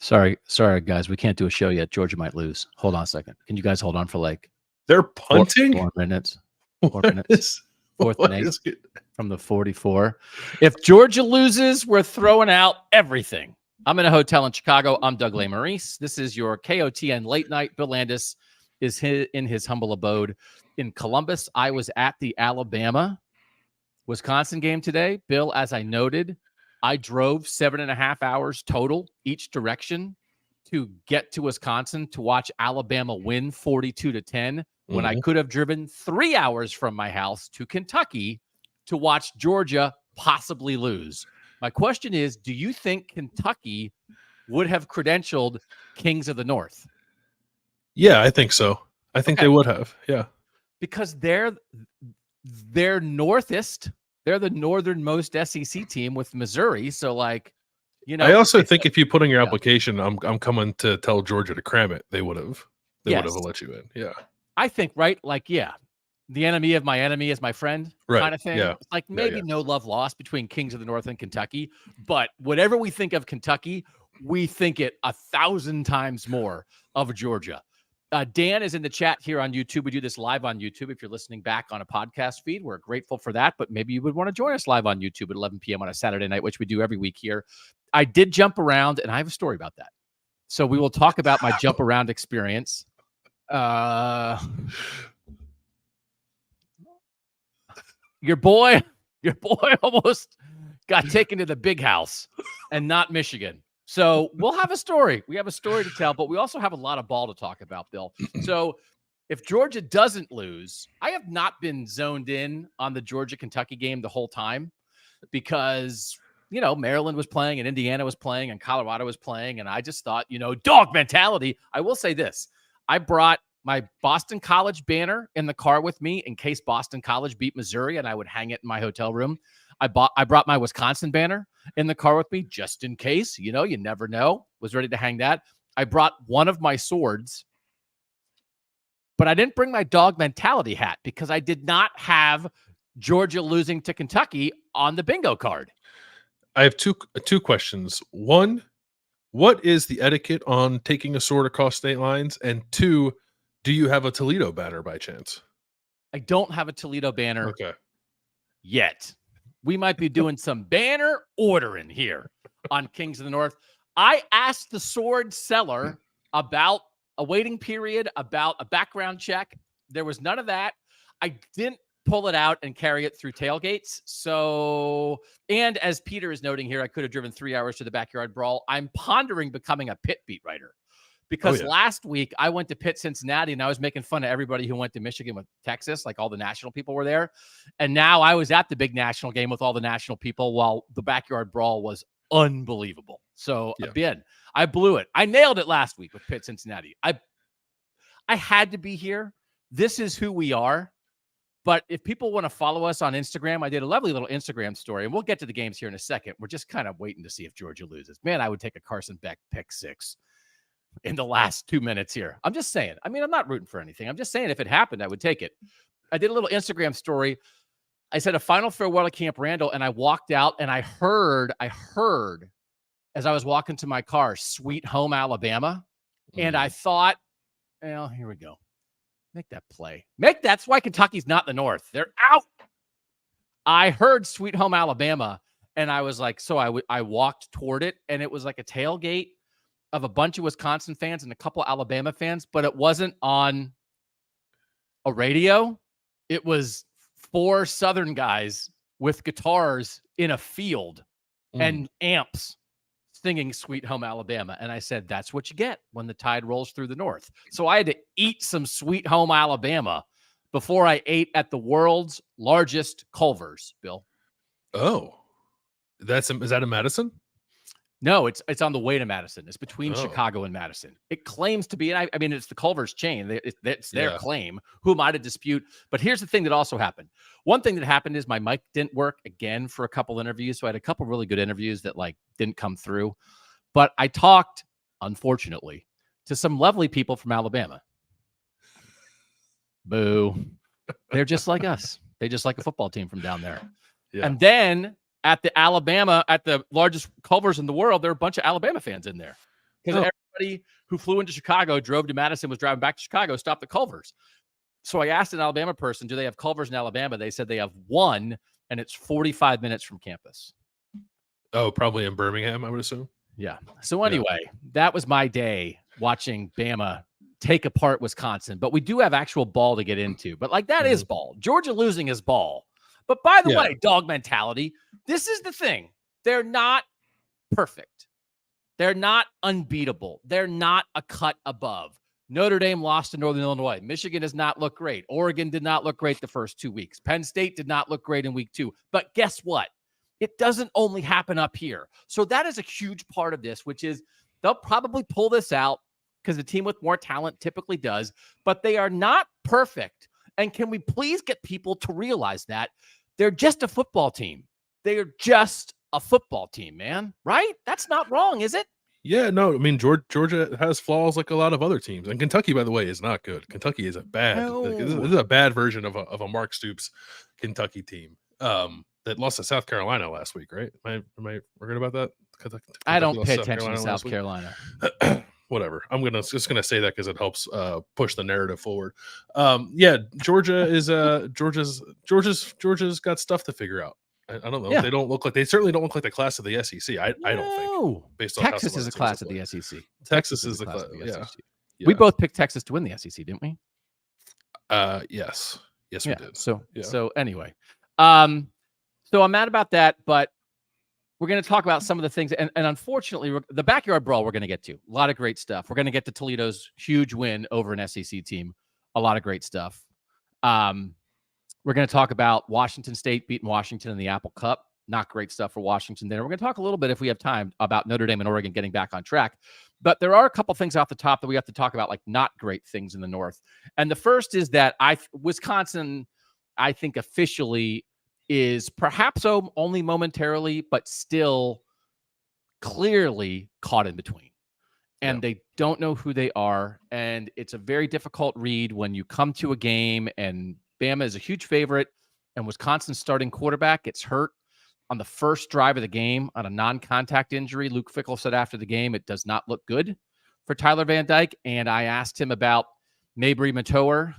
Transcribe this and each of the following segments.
Sorry, guys. We can't do a show yet. Georgia might lose. Hold on a second. Can you guys hold on for like they're punting? 4 minutes. 4 What minutes. Fourth what and 8 is it? from the 44. If Georgia loses, we're throwing out everything. I'm in a hotel in Chicago. I'm Doug Lesmerises. This is your KOTN Late Night. Bill Landis is in his humble abode in Columbus. I was at the Alabama-Wisconsin game today. Bill, as I noted, I drove 7.5 hours total each direction to get to Wisconsin to watch Alabama win 42-10 when I could have driven 3 hours from my house to Kentucky to watch Georgia possibly lose. My question is, do you think Kentucky would have credentialed Kings of the North? Yeah, I think so. I think they would have. Yeah. Because they're northest. They're the northernmost SEC team with Missouri. So, like, you know, I also think if you put in your application, I'm coming to tell Georgia to cram it, they would have. They would have let you in. Yeah. I think, right? Like, yeah, the enemy of my enemy is my friend kind of thing. Yeah. It's like maybe no love lost between Kings of the North and Kentucky. But whatever we think of Kentucky, we think it 1,000 times more of Georgia. Dan is in the chat here on YouTube. We do this live on YouTube. If you're listening back on a podcast feed, we're grateful for that. But maybe you would want to join us live on YouTube at 11 p.m. on a Saturday night, which we do every week here. I did jump around, and I have a story about that. So we will talk about my jump around experience. Your boy almost got taken to the big house and not Michigan. So we'll have a story. We have a story to tell, but we also have a lot of ball to talk about, Bill. So if Georgia doesn't lose, I have not been zoned in on the Georgia-Kentucky game the whole time because, you know, Maryland was playing and Indiana was playing and Colorado was playing. And I just thought, you know, dog mentality. I will say this. I brought my Boston College banner in the car with me in case Boston College beat Missouri and I would hang it in my hotel room. I brought my Wisconsin banner in the car with me just in case. You know, you never know. Was ready to hang that. I brought one of my swords, but I didn't bring my dog mentality hat because I did not have Georgia losing to Kentucky on the bingo card. I have two questions. One, what is the etiquette on taking a sword across state lines? And two, do you have a Toledo banner by chance? I don't have a Toledo banner yet. We might be doing some banner ordering here on Kings of the North. I asked the sword seller about a waiting period, about a background check. There was none of that. I didn't pull it out and carry it through tailgates. So, and as Peter is noting here, I could have driven 3 hours to the Backyard Brawl. I'm pondering becoming a Pitt beat writer. Because last week I went to Pitt, Cincinnati, and I was making fun of everybody who went to Michigan with Texas, like all the national people were there. And now I was at the big national game with all the national people while the Backyard Brawl was unbelievable. So again, I blew it. I nailed it last week with Pitt, Cincinnati. I had to be here. This is who we are. But if people want to follow us on Instagram, I did a lovely little Instagram story, and we'll get to the games here in a second. We're just kind of waiting to see if Georgia loses. Man, I would take a Carson Beck pick 6. In the last 2 minutes here. I'm just saying. I mean, I'm not rooting for anything. I'm just saying if it happened, I would take it. I did a little Instagram story. I said a final farewell to Camp Randall, and I walked out, and I heard as I was walking to my car, Sweet Home Alabama. And I thought, well, here we go. Make that play. That's why Kentucky's not the North. They're out. I heard Sweet Home Alabama, and I was like, so I walked toward it, and it was like a tailgate of a bunch of Wisconsin fans and a couple Alabama fans, but it wasn't on a radio. It was 4 Southern guys with guitars in a field and amps singing Sweet Home Alabama. And I said, that's what you get when the tide rolls through the North. So I had to eat some Sweet Home Alabama before I ate at the world's largest Culver's, Bill. Oh, is that in Madison? No, it's on the way to Madison. It's between Chicago and Madison. It claims to be, and I mean, it's the Culver's chain. It's their claim. Who am I to dispute? But here's the thing that also happened. One thing that happened is my mic didn't work again for a couple interviews. So I had a couple really good interviews that like didn't come through. But I talked, unfortunately, to some lovely people from Alabama. Boo. They're just like us. They just like a football team from down there. Yeah. And then at the largest Culver's in the world, there are a bunch of Alabama fans in there. because everybody who flew into Chicago, drove to Madison, was driving back to Chicago, stopped at Culver's. So I asked an Alabama person, do they have Culver's in Alabama? They said they have one, and it's 45 minutes from campus. Oh, probably in Birmingham, I would assume. Yeah. So anyway, that was my day watching Bama take apart Wisconsin. But we do have actual ball to get into. But like that is ball. Georgia losing is ball. But by the way, dog mentality, this is the thing. They're not perfect. They're not unbeatable. They're not a cut above. Notre Dame lost to Northern Illinois. Michigan does not look great. Oregon did not look great the first 2 weeks. Penn State did not look great in week 2. But guess what? It doesn't only happen up here. So that is a huge part of this, which is they'll probably pull this out because the team with more talent typically does, but they are not perfect. And can we please get people to realize that they're just a football team? They are just a football team, man. Right? That's not wrong, is it? Yeah, no, I mean, Georgia has flaws like a lot of other teams. And Kentucky, by the way, is not good. Kentucky is a bad, this is a bad version of a Mark Stoops Kentucky team. That lost to South Carolina last week, right? Am I forgetting about that? Kentucky I don't pay attention to South Carolina. Whatever. I'm just gonna say that because it helps push the narrative forward. Yeah, Georgia's got stuff to figure out. I don't know. Yeah. They certainly don't look like the class of the SEC. I don't think. Based on Texas is a class of the SEC. Texas is the class of the SEC. Yeah. We both picked Texas to win the SEC, didn't we? Yes, we did. So anyway, so I'm mad about that, but we're going to talk about some of the things. And unfortunately, the Backyard Brawl we're going to get to. A lot of great stuff. We're going to get to Toledo's huge win over an SEC team. A lot of great stuff. We're going to talk about Washington State beating Washington in the Apple Cup. Not great stuff for Washington there. We're going to talk a little bit, if we have time, about Notre Dame and Oregon getting back on track. But there are a couple things off the top that we have to talk about, like not great things in the North. And the first is that Wisconsin, I think officially is perhaps only momentarily, but still clearly caught in between. And they don't know who they are. And it's a very difficult read when you come to a game and Bama is a huge favorite and Wisconsin's starting quarterback gets hurt on the first drive of the game on a non-contact injury. Luke Fickell said after the game, it does not look good for Tyler Van Dyke. And I asked him about Mabry Matoyer.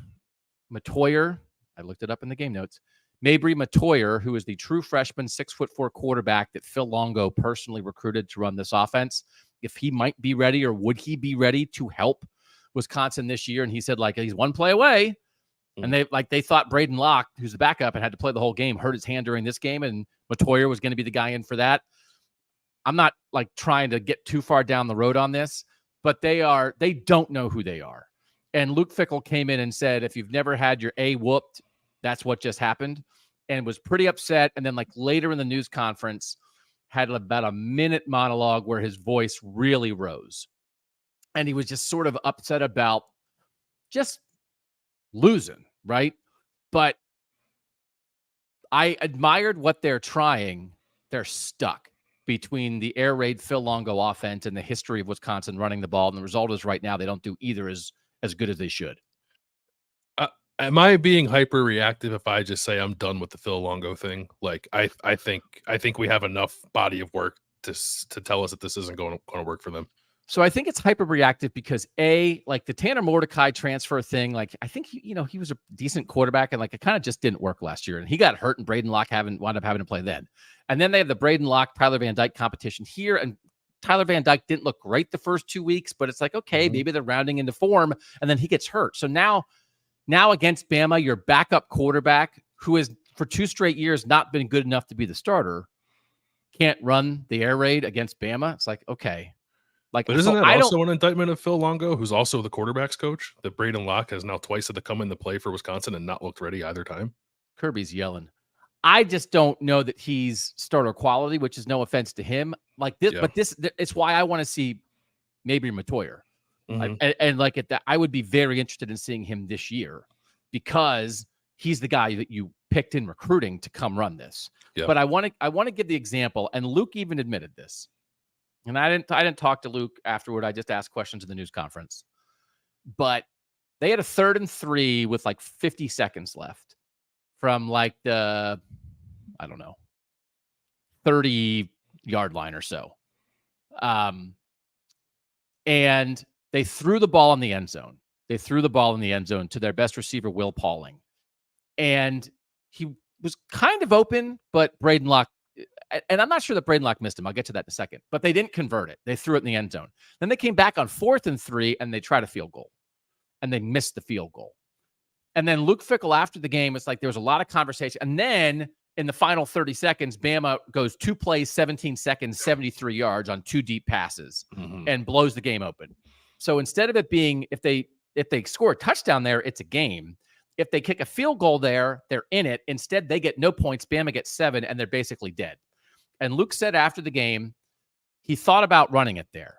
I looked it up in the game notes. Mabry Matoyer, who is the true freshman 6'4" quarterback that Phil Longo personally recruited to run this offense, if he might be ready or would he be ready to help Wisconsin this year. And he said, like, he's one play away. And they thought Braden Locke, who's the backup and had to play the whole game, hurt his hand during this game, and Matoyer was going to be the guy in for that. I'm not like trying to get too far down the road on this, but they don't know who they are. And Luke Fickell came in and said, if you've never had your A whooped, that's what just happened, and was pretty upset. And then like later in the news conference had about a minute monologue where his voice really rose. And he was just sort of upset about just losing, right? But I admired what they're trying. They're stuck between the air raid Phil Longo offense and the history of Wisconsin running the ball. And the result is right now they don't do either as good as they should. Am I being hyper reactive if I just say I'm done with the Phil Longo thing? Like I think we have enough body of work to tell us that this isn't going to work for them. So I think it's hyper reactive because like the Tanner Mordecai transfer thing, like I think he was a decent quarterback and like it kind of just didn't work last year, and he got hurt and Braden Locke wound up having to play then. And then they have the Braden Locke Tyler Van Dyke competition here, and Tyler Van Dyke didn't look great the first 2 weeks, but it's like, okay, maybe they're rounding into form, and then he gets hurt. So now against Bama, your backup quarterback, who has for 2 straight years not been good enough to be the starter, can't run the air raid against Bama. It's like, okay. Like, but isn't that also an indictment of Phil Longo, who's also the quarterback's coach, that Braden Locke has now twice had to come into play for Wisconsin and not looked ready either time? Kirby's yelling. I just don't know that he's starter quality, which is no offense to him. Like this, but it's why I want to see maybe Matoyer. And like at that, I would be very interested in seeing him this year because he's the guy that you picked in recruiting to come run this. Yeah. But I want to give the example, and Luke even admitted this. And I didn't talk to Luke afterward. I just asked questions in the news conference. But they had a 3rd and 3 with like 50 seconds left from like the, 30-yard line or so. and they threw the ball in the end zone. They threw the ball in the end zone to their best receiver, Will Pauling. And he was kind of open, but Braden Locke, and I'm not sure that Braden Locke missed him. I'll get to that in a second. But they didn't convert it. They threw it in the end zone. Then they came back on 4th and 3, and they tried a field goal. And they missed the field goal. And then Luke Fickell, after the game, it's like there was a lot of conversation. And then in the final 30 seconds, Bama goes 2 plays, 17 seconds, 73 yards on 2 deep passes and blows the game open. So instead of it being, if they score a touchdown there, it's a game. If they kick a field goal there, they're in it. Instead, they get no points. Bama gets 7, and they're basically dead. And Luke said after the game, he thought about running it there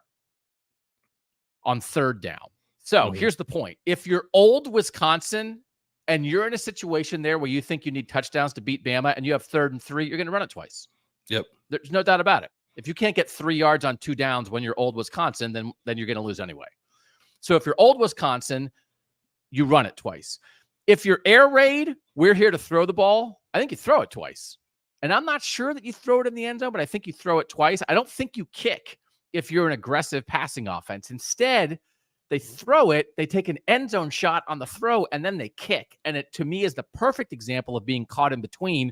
on 3rd down. So here's the point. If you're old Wisconsin and you're in a situation there where you think you need touchdowns to beat Bama and you have 3rd and 3, you're going to run it twice. Yep. There's no doubt about it. If you can't get 3 yards on 2 downs when you're old Wisconsin, then you're going to lose anyway. So if you're old Wisconsin, you run it twice. If you're air raid, we're here to throw the ball. I think you throw it twice. And I'm not sure that you throw it in the end zone, but I think you throw it twice. I don't think you kick if you're an aggressive passing offense. Instead, they throw it, they take an end zone shot on the throw, and then they kick. And it, to me, is the perfect example of being caught in between.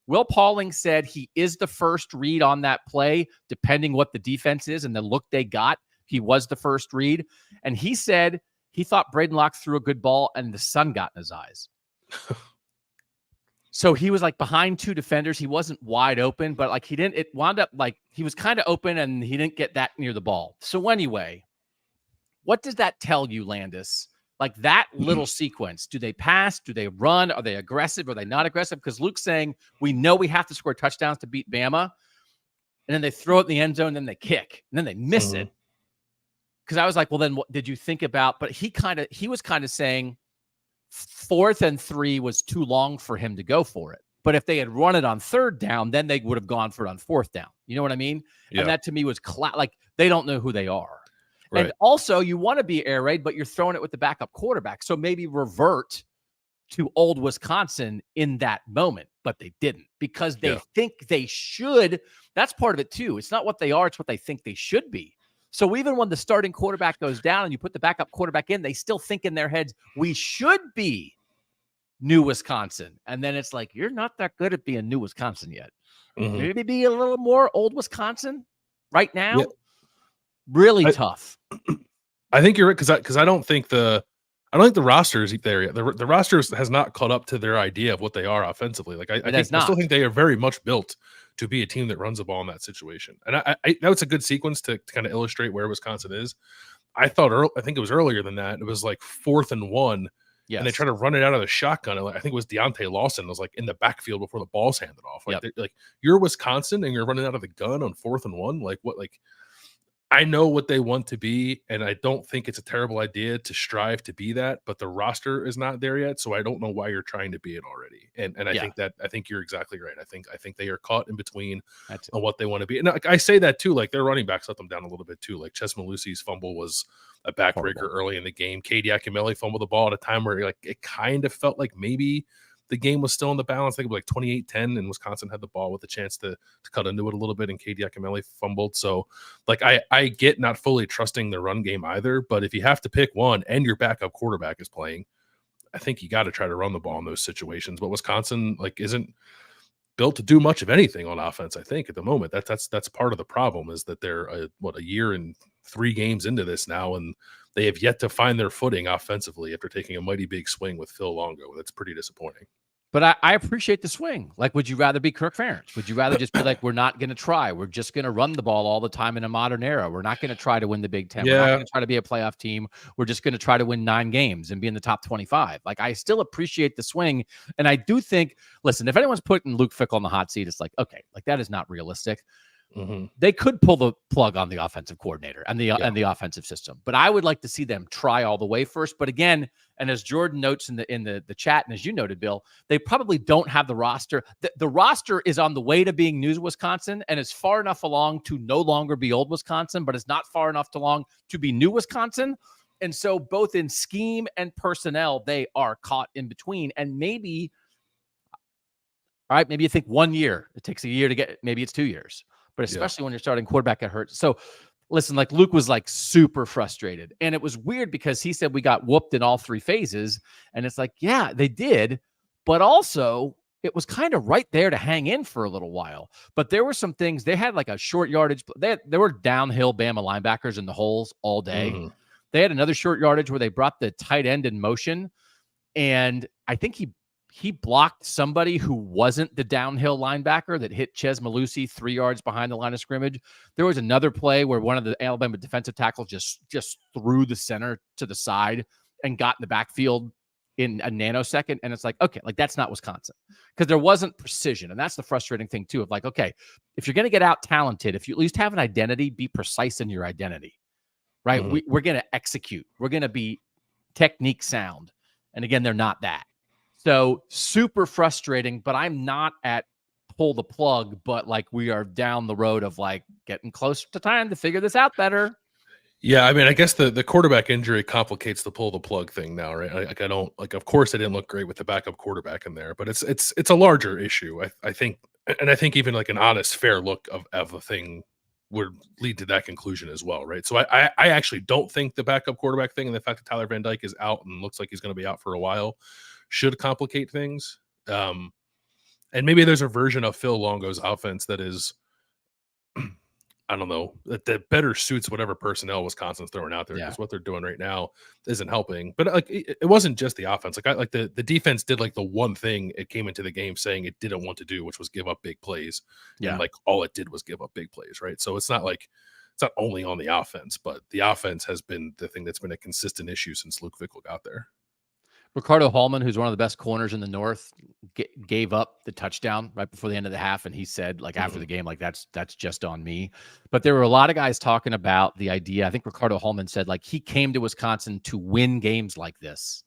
Will Pauling said he is the first read on that play, depending what the defense is and the look they got. He was the first read. And he said he thought Braden Locke threw a good ball and the sun got in his eyes. So he was like behind 2 defenders. He wasn't wide open, but like it wound up like he was kind of open and he didn't get that near the ball. So anyway, what does that tell you, Landis? Like that little sequence, do they pass? Do they run? Are they aggressive? Are they not aggressive? Because Luke's saying, we know we have to score touchdowns to beat Bama. And then they throw it in the end zone, and then they kick, and then they miss it. Because I was like, well, then what did you think about? But he was kind of saying 4th and 3 was too long for him to go for it. But if they had run it on 3rd down, then they would have gone for it on 4th down. You know what I mean? Yeah. And that to me was like they don't know who they are. Right. And also, you want to be air raid, but you're throwing it with the backup quarterback. So maybe revert to old Wisconsin in that moment, but they didn't because they think they should. That's part of it, too. It's not what they are. It's what they think they should be. So even when the starting quarterback goes down and you put the backup quarterback in, they still think in their heads, we should be new Wisconsin. And then it's like, you're not that good at being new Wisconsin yet. Maybe be a little more old Wisconsin right now. Yeah. Really tough. I think you're right because I don't think the roster is there yet. The roster has not caught up to their idea of what they are offensively. Like I still think they are very much built to be a team that runs the ball in that situation. And I know it's a good sequence to kind of illustrate where Wisconsin is. I think it was earlier than that. It was like 4th and 1. Yes. And they try to run it out of the shotgun. And I think it was Deontay Lawson was like in the backfield before the ball's handed off. Like you're Wisconsin and you're running out of the gun on 4th and 1. Like what? Like I know what they want to be, and I don't think it's a terrible idea to strive to be that, but the roster is not there yet, so I don't know why you're trying to be it already. And I think you're exactly right. I think they are caught in between on what they want to be. And I say that too, like their running backs let them down a little bit too. Like Ches Malusi's fumble was a backbreaker early in the game. K.D. Akinyele fumbled the ball at a time where like it kind of felt like maybe the game was still in the balance. I think it was like 28-10, and Wisconsin had the ball with a chance to cut into it a little bit, and K.D. Akinyele fumbled. So, like, I get not fully trusting the run game either, but if you have to pick one and your backup quarterback is playing, I think you got to try to run the ball in those situations. But Wisconsin, like, isn't built to do much of anything on offense, I think, at the moment. That's part of the problem is that they're, a year and 3 games into this now, and they have yet to find their footing offensively after taking a mighty big swing with Phil Longo. That's pretty disappointing. But I appreciate the swing. Like, would you rather be Kirk Ferentz? Would you rather just be like, we're not going to try. We're just going to run the ball all the time in a modern era. We're not going to try to win the Big Ten. Yeah. We're not going to try to be a playoff team. We're just going to try to win 9 games and be in the top 25. Like, I still appreciate the swing. And I do think, listen, if anyone's putting Luke Fickell on the hot seat, it's like, okay, like that is not realistic. Mm-hmm. They could pull the plug on the offensive coordinator and the offensive system, but I would like to see them try all the way first. But again, and as Jordan notes in the chat, and as you noted, Bill, they probably don't have the roster. The roster is on the way to being new Wisconsin and is far enough along to no longer be old Wisconsin, but it's not far enough along to be new Wisconsin. And so both in scheme and personnel, they are caught in between. And maybe, all right, maybe you think 1 year. It takes a year to get, maybe it's 2 years. But especially when you're starting quarterback, it hurts. So listen, like Luke was like super frustrated. And it was weird because he said we got whooped in all 3 phases. And it's like, yeah, they did. But also, it was kind of right there to hang in for a little while. But there were some things. They had like a short yardage. There were downhill Bama linebackers in the holes all day. Mm-hmm. They had another short yardage where they brought the tight end in motion. And I think he blocked somebody who wasn't the downhill linebacker that hit Ches Malusi 3 yards behind the line of scrimmage. There was another play where one of the Alabama defensive tackles just threw the center to the side and got in the backfield in a nanosecond. And it's like, okay, like that's not Wisconsin because there wasn't precision. And that's the frustrating thing too of like, okay, if you're going to get out talented, if you at least have an identity, be precise in your identity, right? Mm-hmm. We're going to execute. We're going to be technique sound. And again, they're not that. So super frustrating, but I'm not at pull the plug, but like we are down the road of like getting closer to time to figure this out better. Yeah, I mean, I guess the quarterback injury complicates the pull the plug thing now, right? I don't like. Of course, it didn't look great with the backup quarterback in there, but it's a larger issue. I think, and I think even like an honest, fair look of a thing would lead to that conclusion as well, right? So I actually don't think the backup quarterback thing and the fact that Tyler Van Dyke is out and looks like he's going to be out for a while should complicate things. And maybe there's a version of Phil Longo's offense that is, I don't know, that better suits whatever personnel Wisconsin's throwing out there because what they're doing right now isn't helping. But like, it wasn't just the offense. Like the defense did like the one thing it came into the game saying it didn't want to do, which was give up big plays. Yeah. And like all it did was give up big plays, right? So it's not like it's not only on the offense, but the offense has been the thing that's been a consistent issue since Luke Fickell got there. Ricardo Hallman, who's one of the best corners in the North, gave up the touchdown right before the end of the half. And he said, like, after the game, like, that's just on me. But there were a lot of guys talking about the idea. I think Ricardo Hallman said, like, he came to Wisconsin to win games like this.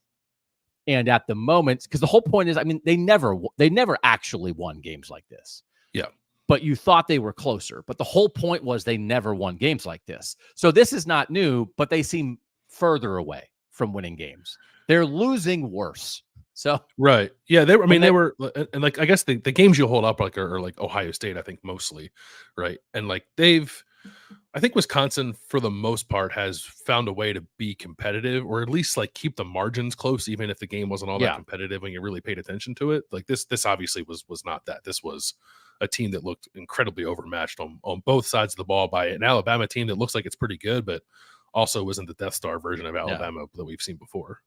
And at the moment, because the whole point is, I mean, they never actually won games like this. Yeah. But you thought they were closer. But the whole point was they never won games like this. So this is not new, but they seem further away from winning games. They're losing worse. So right. Yeah, they were, I mean, they were, and like I guess the games you hold up like are like Ohio State, I think mostly, right? And like I think Wisconsin for the most part has found a way to be competitive or at least like keep the margins close, even if the game wasn't all that competitive when you really paid attention to it. Like this obviously was not that. This was a team that looked incredibly overmatched on both sides of the ball by an Alabama team that looks like it's pretty good, but also isn't the Death Star version of Alabama that we've seen before.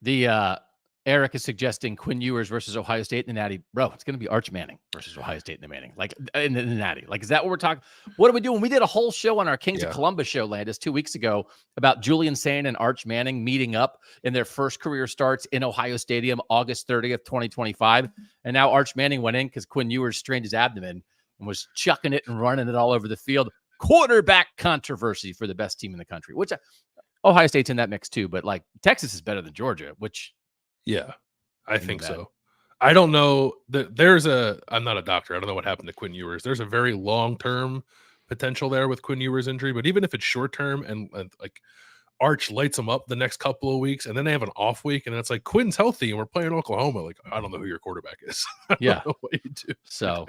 The Eric is suggesting Quinn Ewers versus Ohio State in the Natty. Bro, it's going to be Arch Manning versus Ohio State in the Manning. Like in the Natty. Like, is that what we're talking? What are we doing? We did a whole show on our Kings of Columbus show, Landis, 2 weeks ago about Julian Sand and Arch Manning meeting up in their first career starts in Ohio Stadium, August 30th, 2025. And now Arch Manning went in because Quinn Ewers strained his abdomen and was chucking it and running it all over the field. Quarterback controversy for the best team in the country, which Ohio State's in that mix too, but like Texas is better than Georgia, which I think so. I don't know that I'm not a doctor. I don't know what happened to Quinn Ewers. There's a very long-term potential there with Quinn Ewers' injury, but even if it's short-term and like Arch lights them up the next couple of weeks and then they have an off week and it's like Quinn's healthy and we're playing Oklahoma. Like, I don't know who your quarterback is. I don't know what you do. So,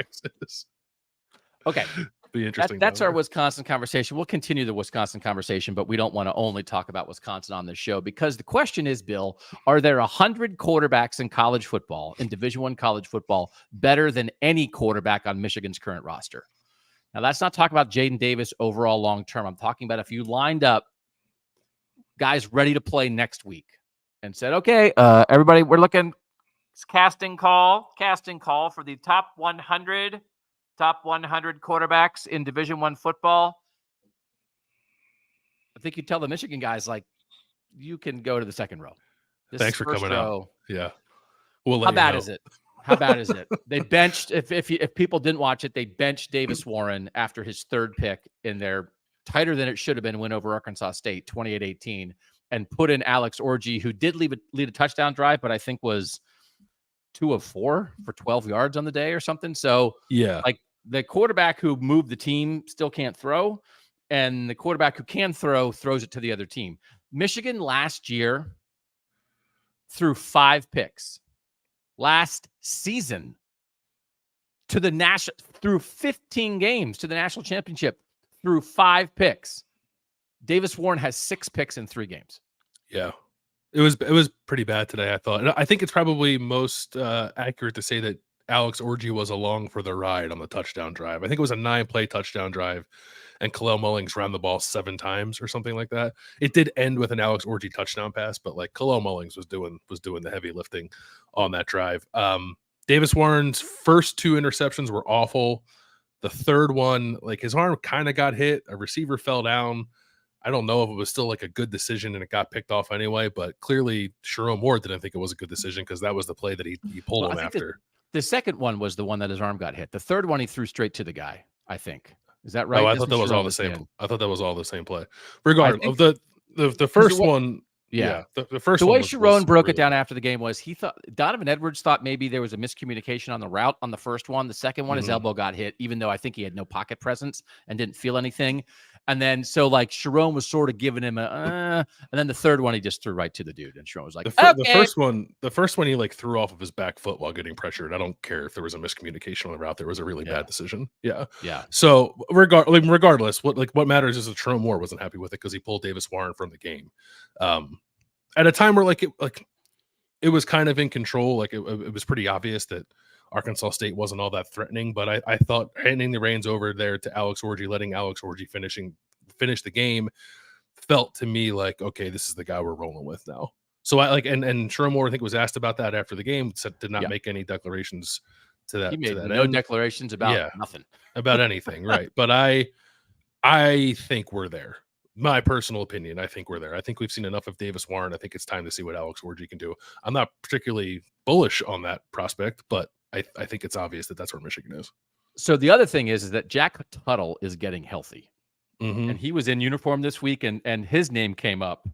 okay. Be interesting. That's our Wisconsin conversation. We'll continue the Wisconsin conversation, but we don't want to only talk about Wisconsin on this show because the question is, Bill, are there 100 quarterbacks in college football, in Division I college football, better than any quarterback on Michigan's current roster? Now, let's not talk about Jaden Davis overall long-term. I'm talking about if you lined up guys ready to play next week and said, okay, everybody, we're looking casting call for the top 100 quarterbacks in Division I football. I think you tell the Michigan guys, like, you can go to the second row. Thanks for coming out. Yeah. How bad is it? How bad is it? They benched, if people didn't watch it, they benched Davis Warren after his third pick in their tighter than it should have been win over Arkansas State, 28-18, and put in Alex Orji, who did lead a touchdown drive, but I think was 2 of 4 for 12 yards on the day or something. So, like, the quarterback who moved the team still can't throw, and the quarterback who can throw throws it to the other team. Michigan last year threw 5 picks. Last season through 15 games to the national championship through 5 picks. Davis Warren has 6 picks in 3 games. Yeah. It was pretty bad today, I thought. And I think it's probably most accurate to say that Alex Orji was along for the ride on the touchdown drive. I think it was a 9-play touchdown drive, and Khalil Mullings ran the ball 7 times or something like that. It did end with an Alex Orji touchdown pass, but like Khalil Mullings was doing the heavy lifting on that drive. Davis Warren's first 2 interceptions were awful. The third one, like his arm kind of got hit. A receiver fell down. I don't know if it was still like a good decision and it got picked off anyway, but clearly Sherrone Moore didn't think it was a good decision because that was the play that he pulled him after. The second one was the one that his arm got hit. The third one he threw straight to the guy, I think. Is that right? Oh, I thought that was all the same. I thought that was all the same play. Regardless of the first one. Yeah, the first the way Sherrone broke it down after the game was he thought Donovan Edwards thought maybe there was a miscommunication on the route on the first one. The second one, his elbow got hit, even though I think he had no pocket presence and didn't feel anything. And then so like Sherrone was sort of giving him and then the third one he just threw right to the dude, and Sherrone was like, the first one he like threw off of his back foot while getting pressured. I don't care if there was a miscommunication on the route. There was a really bad decision. Yeah. So regardless, what matters is that Sherrone Moore wasn't happy with it because he pulled Davis Warren from the game. At a time where it was kind of in control, like it was pretty obvious that Arkansas State wasn't all that threatening, but I thought handing the reins over there to Alex Orji, letting Alex Orji finish the game felt to me like, okay, this is the guy we're rolling with now. So and Sherrone Moore, I think, was asked about that after the game, did not make any declarations to that. He made to that no end. Declarations about nothing. About anything, right. But I think we're there. My personal opinion, I think we're there. I think we've seen enough of Davis Warren. I think it's time to see what Alex Orji can do. I'm not particularly bullish on that prospect, but I think it's obvious that that's where Michigan is. So the other thing is that Jack Tuttle is getting healthy. And he was in uniform this week, and his name came up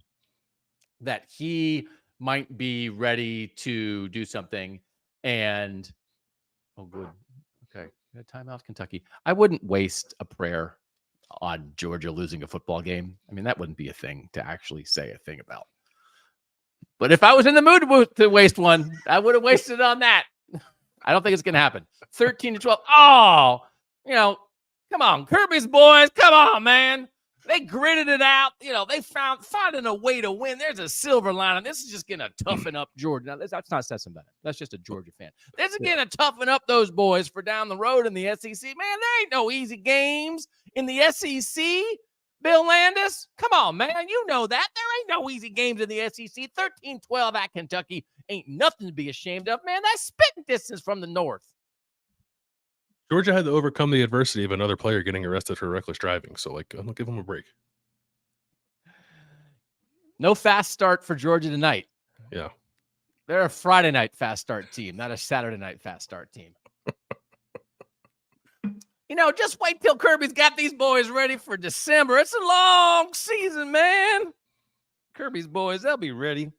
that he might be ready to do something. And, oh, good. Okay. Timeout, Kentucky. I wouldn't waste a prayer on Georgia losing a football game. I mean, that wouldn't be a thing to actually say a thing about. But if I was in the mood to waste one, I would have wasted it on that. I don't think it's going to happen. 13-12. Oh, come on, Kirby's boys. Come on, man. They gritted it out. They finding a way to win. There's a silver lining. This is just going to toughen up Georgia. Now, that's not Stetson Bennett. That's just a Georgia fan. This is going to toughen up those boys for down the road in the SEC. Man, there ain't no easy games in the SEC. Bill Landis, come on, man. You know that. There ain't no easy games in the SEC. 13-12 at Kentucky ain't nothing to be ashamed of, man. That's spitting distance from the North. Georgia had to overcome the adversity of another player getting arrested for reckless driving. So, I'm going to give him a break. No fast start for Georgia tonight. Yeah. They're a Friday night fast start team, not a Saturday night fast start team. Just wait till Kirby's got these boys ready for December. It's a long season, man. Kirby's boys, they'll be ready.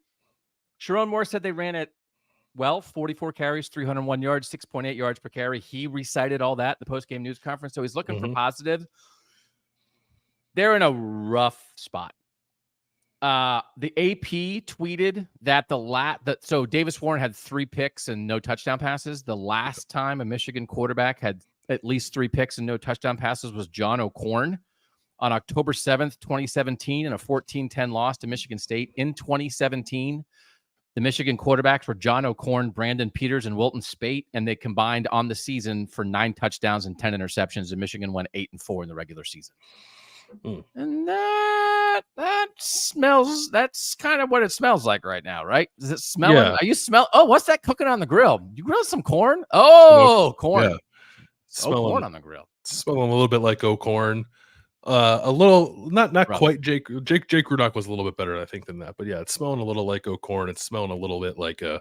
Sherrone Moore said they ran it 44 carries, 301 yards, 6.8 yards per carry. He recited all that in the post-game news conference, so he's looking for positive. They're in a rough spot. The AP tweeted that so Davis Warren had 3 picks and no touchdown passes. The last time a Michigan quarterback had at least 3 picks and no touchdown passes was John O'Korn on October 7th, 2017, in a 14-10 loss to Michigan State. In 2017, the Michigan quarterbacks were John O'Korn, Brandon Peters, and Wilton Spate, and they combined on the season for 9 touchdowns and 10 interceptions, and Michigan went 8-4 in the regular season. And that's kind of what it smells like right now, right? Does it smell? Yeah. Are you smell? Oh, what's that cooking on the grill? You grill some corn? Oh, corn. Yeah. Corn on the grill. Smelling a little bit like O'Korn. A little, not quite Jake Rudock was a little bit better, I think, than that. But yeah, it's smelling a little like O'Korn. It's smelling a little bit like a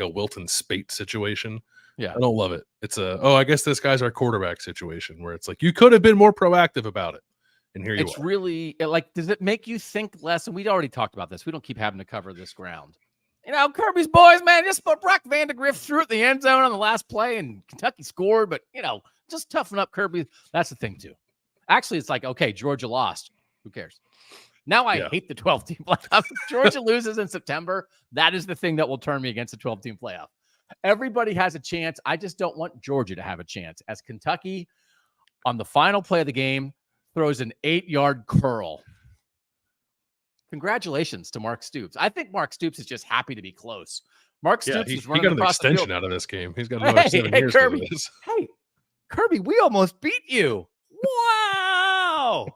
Wilton Spate situation. Yeah, I don't love it. It's I guess this guy's our quarterback situation where it's like you could have been more proactive about it. And here you are. It's really does it make you think less? And we'd already talked about this. We don't keep having to cover this ground. Kirby's boys, man, just put Brock Vandegrift through at the end zone on the last play and Kentucky scored, but just toughen up Kirby. That's the thing too. Actually, it's like, okay, Georgia lost. Who cares? Now I hate the 12-team playoff. If Georgia loses in September, that is the thing that will turn me against the 12-team playoff. Everybody has a chance. I just don't want Georgia to have a chance. As Kentucky, on the final play of the game, throws an 8-yard curl Congratulations to Mark Stoops. I think Mark Stoops is just happy to be close. Mark Stoops is running he got an across the extension field. out of this game. He's got another 7 years Kirby. for this. Hey, Kirby, we almost beat you. Wow.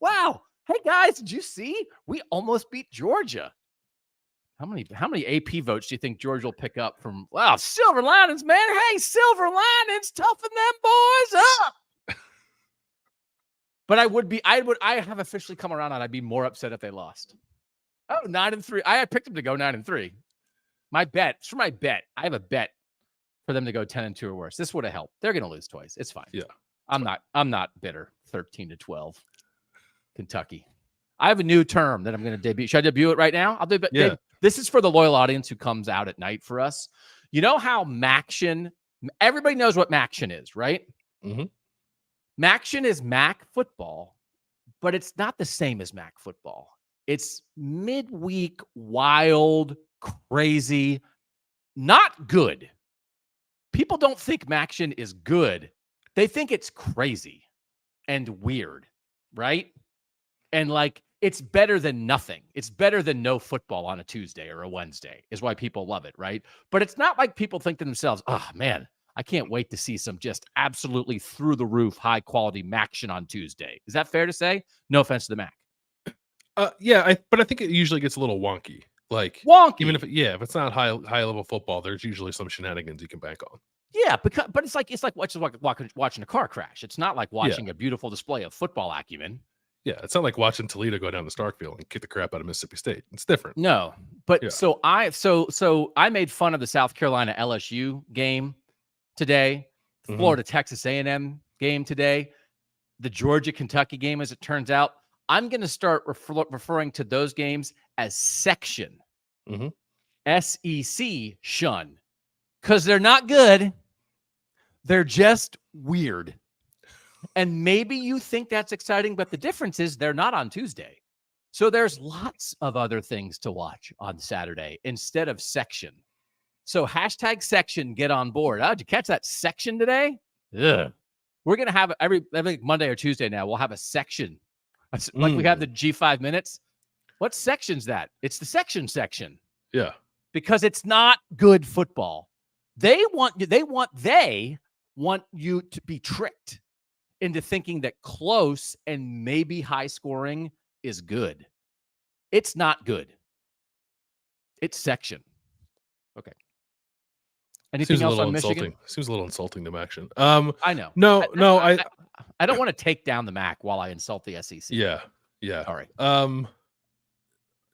Wow. Hey, guys, did you see? We almost beat Georgia. How many AP votes do you think Georgia will pick up from? Wow, silver linings, man. Hey, silver linings, toughen them boys up. But I have officially come around and I'd be more upset if they lost. Oh, 9-3. I picked them to go 9-3. My bet, I have a bet for them to go 10-2 or worse. This would have helped. They're going to lose twice. It's fine. Yeah. I'm not bitter. 13-12. Kentucky. I have a new term that I'm going to debut. Should I debut it right now? I'll debut. Yeah. This is for the loyal audience who comes out at night for us. You know how Maction, everybody knows what Maction is, right? Mm-hmm. Maction is MAC football, but it's not the same as MAC football. It's midweek, wild, crazy, not good. People don't think Maction is good. They think it's crazy and weird, right? And like, it's better than nothing. It's better than no football on a Tuesday or a Wednesday is why people love it, right? But it's not like people think to themselves, oh, man, I can't wait to see some just absolutely through the roof, high quality Maction on Tuesday. Is that fair to say? No offense to the Mac. But I think it usually gets a little wonky. Like wonky. Even if it's not high level football, there's usually some shenanigans you can bank on. Yeah, but it's like watching a car crash. It's not like watching a beautiful display of football acumen. Yeah, it's not like watching Toledo go down to Starkville and kick the crap out of Mississippi State. It's different. No, but so I made fun of the South Carolina LSU game today, Florida Texas A&M game today, the Georgia Kentucky game. As it turns out, I'm going to start referring to those games as section, SEC shun, because they're not good. They're just weird. And maybe you think that's exciting, but the difference is they're not on Tuesday. So there's lots of other things to watch on Saturday instead of section. So hashtag section, get on board. Oh, did you catch that section today? Ugh. We're going to have every Monday or Tuesday now. We'll have a section. Like we have the G5 minutes. What section's that? It's the section. Yeah. Because it's not good football. They want you to be tricked into thinking that close and maybe high scoring is good. It's not good. It's section. Okay. Anything else on Michigan? Seems a little insulting to Maction. I know. No, I don't want to take down the MAC while I insult the SEC. Yeah. All right.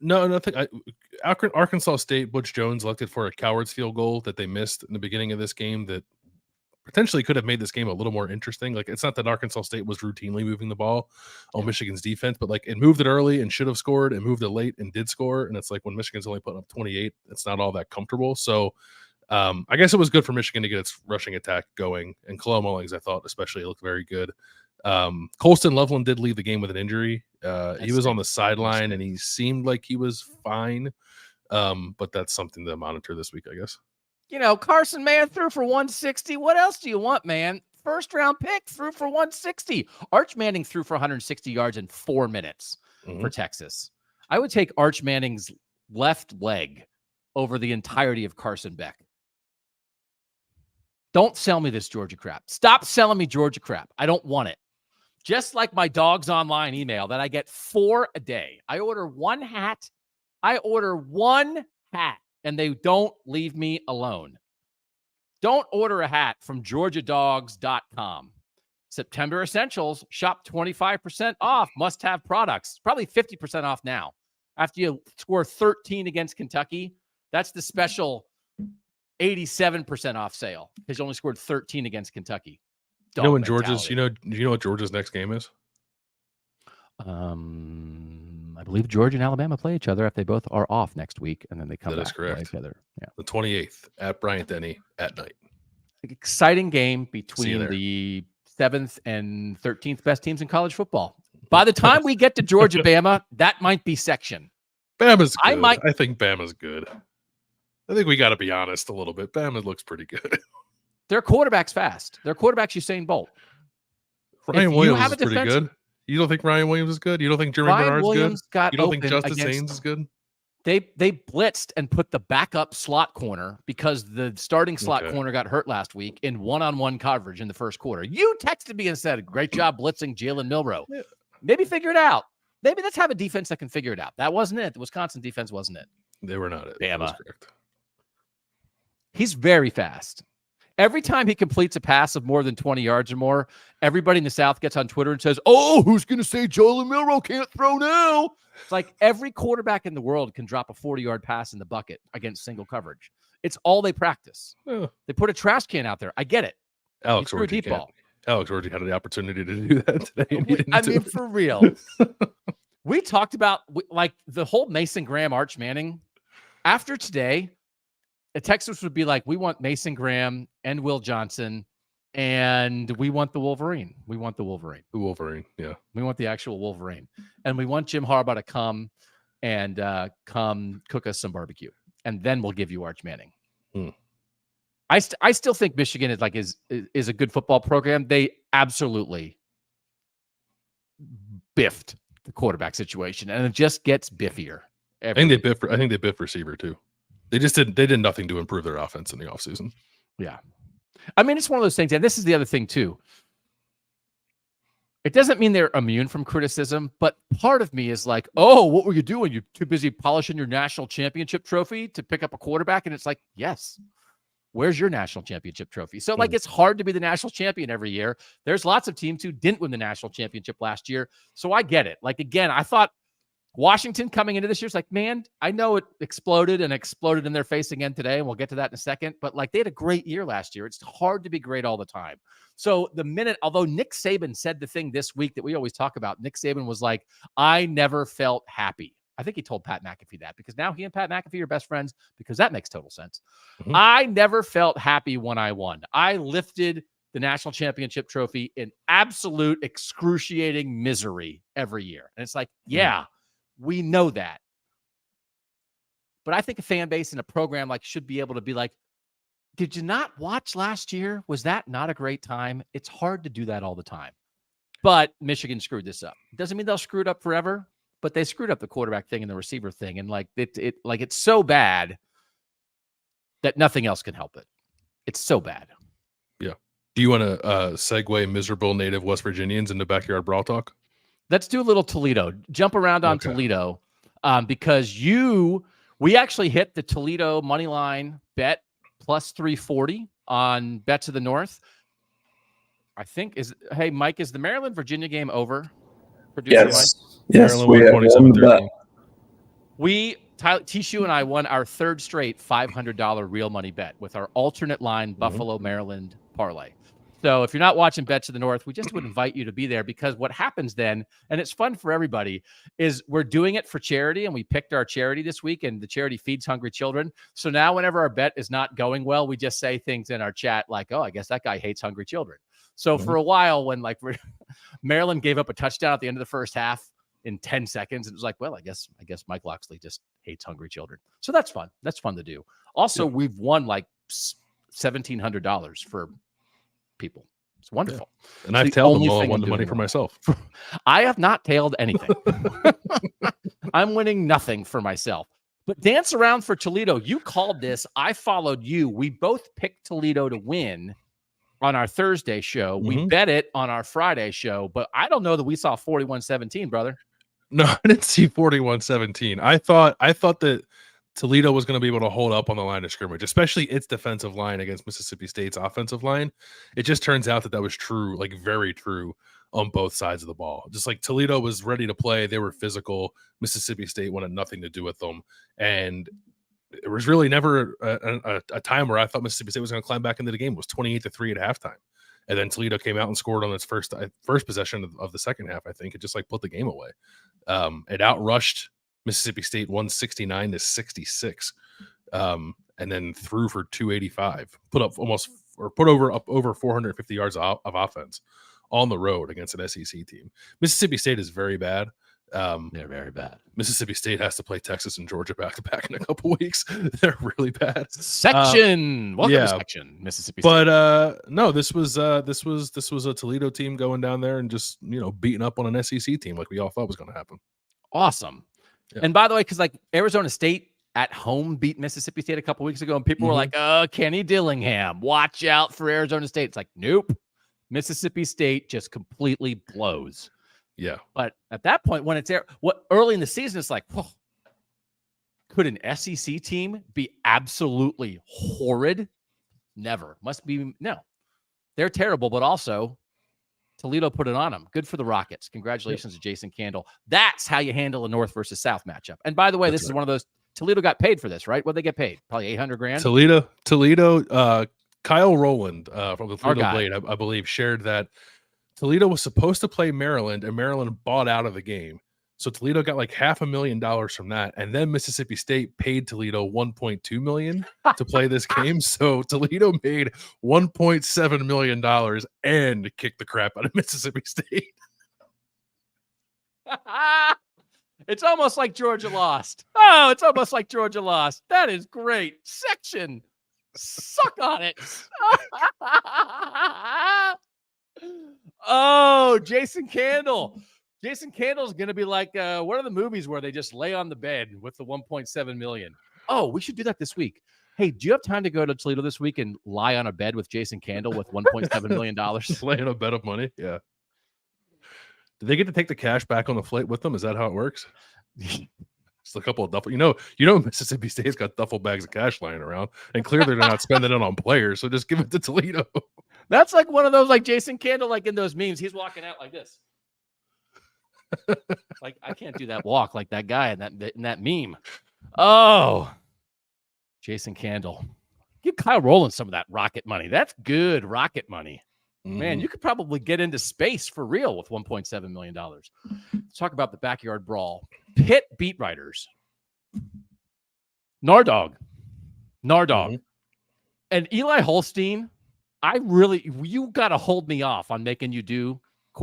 No, nothing. Arkansas State, Butch Jones elected for a coward's field goal that they missed in the beginning of this game that potentially could have made this game a little more interesting. Like, it's not that Arkansas State was routinely moving the ball on Michigan's defense, but like it moved it early and should have scored, and moved it late and did score. And it's like when Michigan's only putting up 28, it's not all that comfortable. So I guess it was good for Michigan to get its rushing attack going. And Khalil Mullings, I thought especially, looked very good. Colston Loveland did leave the game with an injury. He was on the sideline and he seemed like he was fine. But that's something to monitor this week, I guess. You know, Carson Mann threw for 160. What else do you want, man? First round pick threw for 160. Arch Manning threw for 160 yards in 4 minutes for Texas. I would take Arch Manning's left leg over the entirety of Carson Beck. Don't sell me this Georgia crap. Stop selling me Georgia crap. I don't want it. Just like my Dogs Online email that I get 4 a day. I order one hat. And they don't leave me alone. Don't order a hat from GeorgiaDogs.com. September Essentials, shop 25% off must-have products. Probably 50% off now. After you score 13 against Kentucky, that's the special 87% off sale because you only scored 13 against Kentucky. You know when Georgia's, you know what Georgia's next game is? I believe Georgia and Alabama play each other if they both are off next week, and then they come back and play each other. Yeah, the 28th at Bryant-Denny at night. Exciting game between the 7th and 13th best teams in college football. By the time we get to Georgia, Bama, that might be section. Bama's good. I think Bama's good. I think we got to be honest a little bit. Bama looks pretty good. Their quarterback's fast. Their quarterback's Usain Bolt. Ryan Williams is pretty good. You don't think Ryan Williams is good? You don't think Jermaine Ryan Bernard's Williams good? got You don't think open Justice against- Haynes is good? They blitzed and put the backup slot corner because the starting slot corner got hurt last week in one-on-one coverage in the first quarter. You texted me and said, great job blitzing Jalen Milroe. Yeah. Maybe figure it out. Maybe let's have a defense that can figure it out. That wasn't it. The Wisconsin defense wasn't it. They were not it. Bama. That was correct. He's very fast. Every time he completes a pass of more than 20 yards or more, everybody in the South gets on Twitter and says, oh, who's going to say Jalen Milroe can't throw now? It's like every quarterback in the world can drop a 40-yard pass in the bucket against single coverage. It's all they practice. Yeah. They put a trash can out there. I get it. Alex Orji had the opportunity to do that today. I mean, for real. We talked about like the whole Mason Graham, Arch Manning. After today, the Texans would be like, we want Mason Graham and Will Johnson, and we want the Wolverine. We want the Wolverine. The Wolverine, yeah. We want the actual Wolverine. And we want Jim Harbaugh to come and come cook us some barbecue. And then we'll give you Arch Manning. I still think Michigan is a good football program. They absolutely biffed the quarterback situation, and it just gets biffier. I think they biffed receiver too. They did nothing to improve their offense in the offseason. Yeah. I mean, it's one of those things, and this is the other thing too. It doesn't mean they're immune from criticism, but part of me is like, oh, what were you doing? You're too busy polishing your national championship trophy to pick up a quarterback? And it's like, yes. Where's your national championship trophy? So, like, it's hard to be the national champion every year. There's lots of teams who didn't win the national championship last year. So I get it. Like, again, I thought Washington coming into this year is like, man, I know it exploded in their face again today, and we'll get to that in a second. But like, they had a great year last year. It's hard to be great all the time. So although Nick Saban said the thing this week that we always talk about, Nick Saban was like, I never felt happy. I think he told Pat McAfee that because now he and Pat McAfee are best friends because that makes total sense. Mm-hmm. I never felt happy when I won. I lifted the national championship trophy in absolute excruciating misery every year. And it's like, yeah. We know that. But I think a fan base and a program should be able to be like, did you not watch last year? Was that not a great time? It's hard to do that all the time. But Michigan screwed this up. Doesn't mean they'll screw it up forever, but they screwed up the quarterback thing and the receiver thing. And it's so bad that nothing else can help it. It's so bad. Yeah. Do you want to segue miserable native West Virginians into backyard brawl talk? Let's do a little Toledo. Jump around on Toledo because we actually hit the Toledo money line bet plus 340 on Bets of the North. I think hey, Mike, is the Maryland-Virginia game over? Producer yes. Mike? Yes. Maryland won 27-13. Tishu and I won our third straight $500 real money bet with our alternate line Buffalo, Maryland parlay. So if you're not watching Bets of the North, we just would invite you to be there because what happens then, and it's fun for everybody, is we're doing it for charity, and we picked our charity this week, and the charity feeds hungry children. So now whenever our bet is not going well, we just say things in our chat like, oh, I guess that guy hates hungry children. So for a while when Maryland gave up a touchdown at the end of the first half in 10 seconds, it was like, well, I guess Mike Loxley just hates hungry children. So that's fun. That's fun to do. Also, we've won like $1,700 for people. It's wonderful. Yeah. And I've tailed them all. I won the money for myself. I have not tailed anything. I'm winning nothing for myself. But dance around for Toledo. You called this. I followed you. We both picked Toledo to win on our Thursday show. We bet it on our Friday show, but I don't know that we saw 41-17, brother. No, I didn't see 41-17. I thought that Toledo was going to be able to hold up on the line of scrimmage, especially its defensive line against Mississippi State's offensive line. It just turns out that was true, like very true on both sides of the ball. Just like Toledo was ready to play. They were physical. Mississippi State wanted nothing to do with them. And it was really never a time where I thought Mississippi State was going to climb back into the game. It was 28-3 at halftime. And then Toledo came out and scored on its first possession of the second half. I think it just put the game away. It outrushed Mississippi State 169-66, and then threw for 285, put over 450 yards of offense on the road against an SEC team. Mississippi State is very bad. They're very bad. Mississippi State has to play Texas and Georgia back to back in a couple weeks. They're really bad. Section, welcome to section, Mississippi State. But no, this was a Toledo team going down there and just beating up on an SEC team like we all thought was going to happen. Awesome. Yeah. And by the way, because like Arizona State at home beat Mississippi State a couple weeks ago, and people were like, "Oh, Kenny Dillingham, watch out for Arizona State." It's like, nope, Mississippi State just completely blows. Yeah. But at that point, when it's there, early in the season, it's like, oh, could an SEC team be absolutely horrid? Never. Must be no. They're terrible, but also Toledo put it on them. Good for the Rockets. Congratulations to Jason Candle. That's how you handle a North versus South matchup. And by the way, this is one of those. Toledo got paid for this, right? What'd they get paid? Probably $800,000. Toledo. Kyle Rowland from the Toledo Blade, I believe, shared that Toledo was supposed to play Maryland, and Maryland bought out of the game. So Toledo got like $500,000 from that, and then Mississippi State paid Toledo $1.2 million to play this game. So Toledo made $1.7 million and kicked the crap out of Mississippi State. It's almost like Georgia lost. Oh, it's almost like Georgia lost. That is great. Section, suck on it. Oh, Jason Candle. Jason Candle's going to be like, what are the movies where they just lay on the bed with the $1.7 million? Oh, we should do that this week. Hey, do you have time to go to Toledo this week and lie on a bed with Jason Candle with $1.7 million? Lay on a bed of money? Yeah. Do they get to take the cash back on the flight with them? Is that how it works? Just a couple of duffel. Mississippi State's got duffel bags of cash lying around, and clearly they're not spending it on players. So just give it to Toledo. That's like one of those, like Jason Candle, like in those memes. He's walking out like this. Like, I can't do that walk like that guy in that meme. Oh, Jason Candle. Give Kyle Rowland some of that rocket money. That's good rocket money. Man, you could probably get into space for real with $1.7 million. Let's talk about the Backyard Brawl. Pitt beat writers. Nardog. And Eli Holstein, you got to hold me off on making you do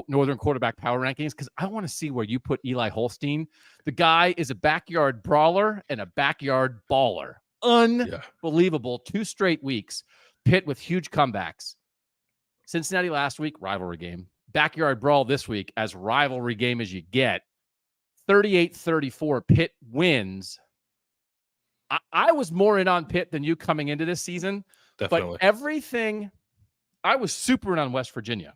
Northern quarterback power rankings, because I want to see where you put Eli Holstein. The guy is a backyard brawler and a backyard baller. Unbelievable. 2 straight weeks. Pitt with huge comebacks. Cincinnati last week, rivalry game. Backyard Brawl this week, as rivalry game as you get. 38-34, Pitt wins. I was more in on Pitt than you coming into this season. Definitely. But I was super in on West Virginia.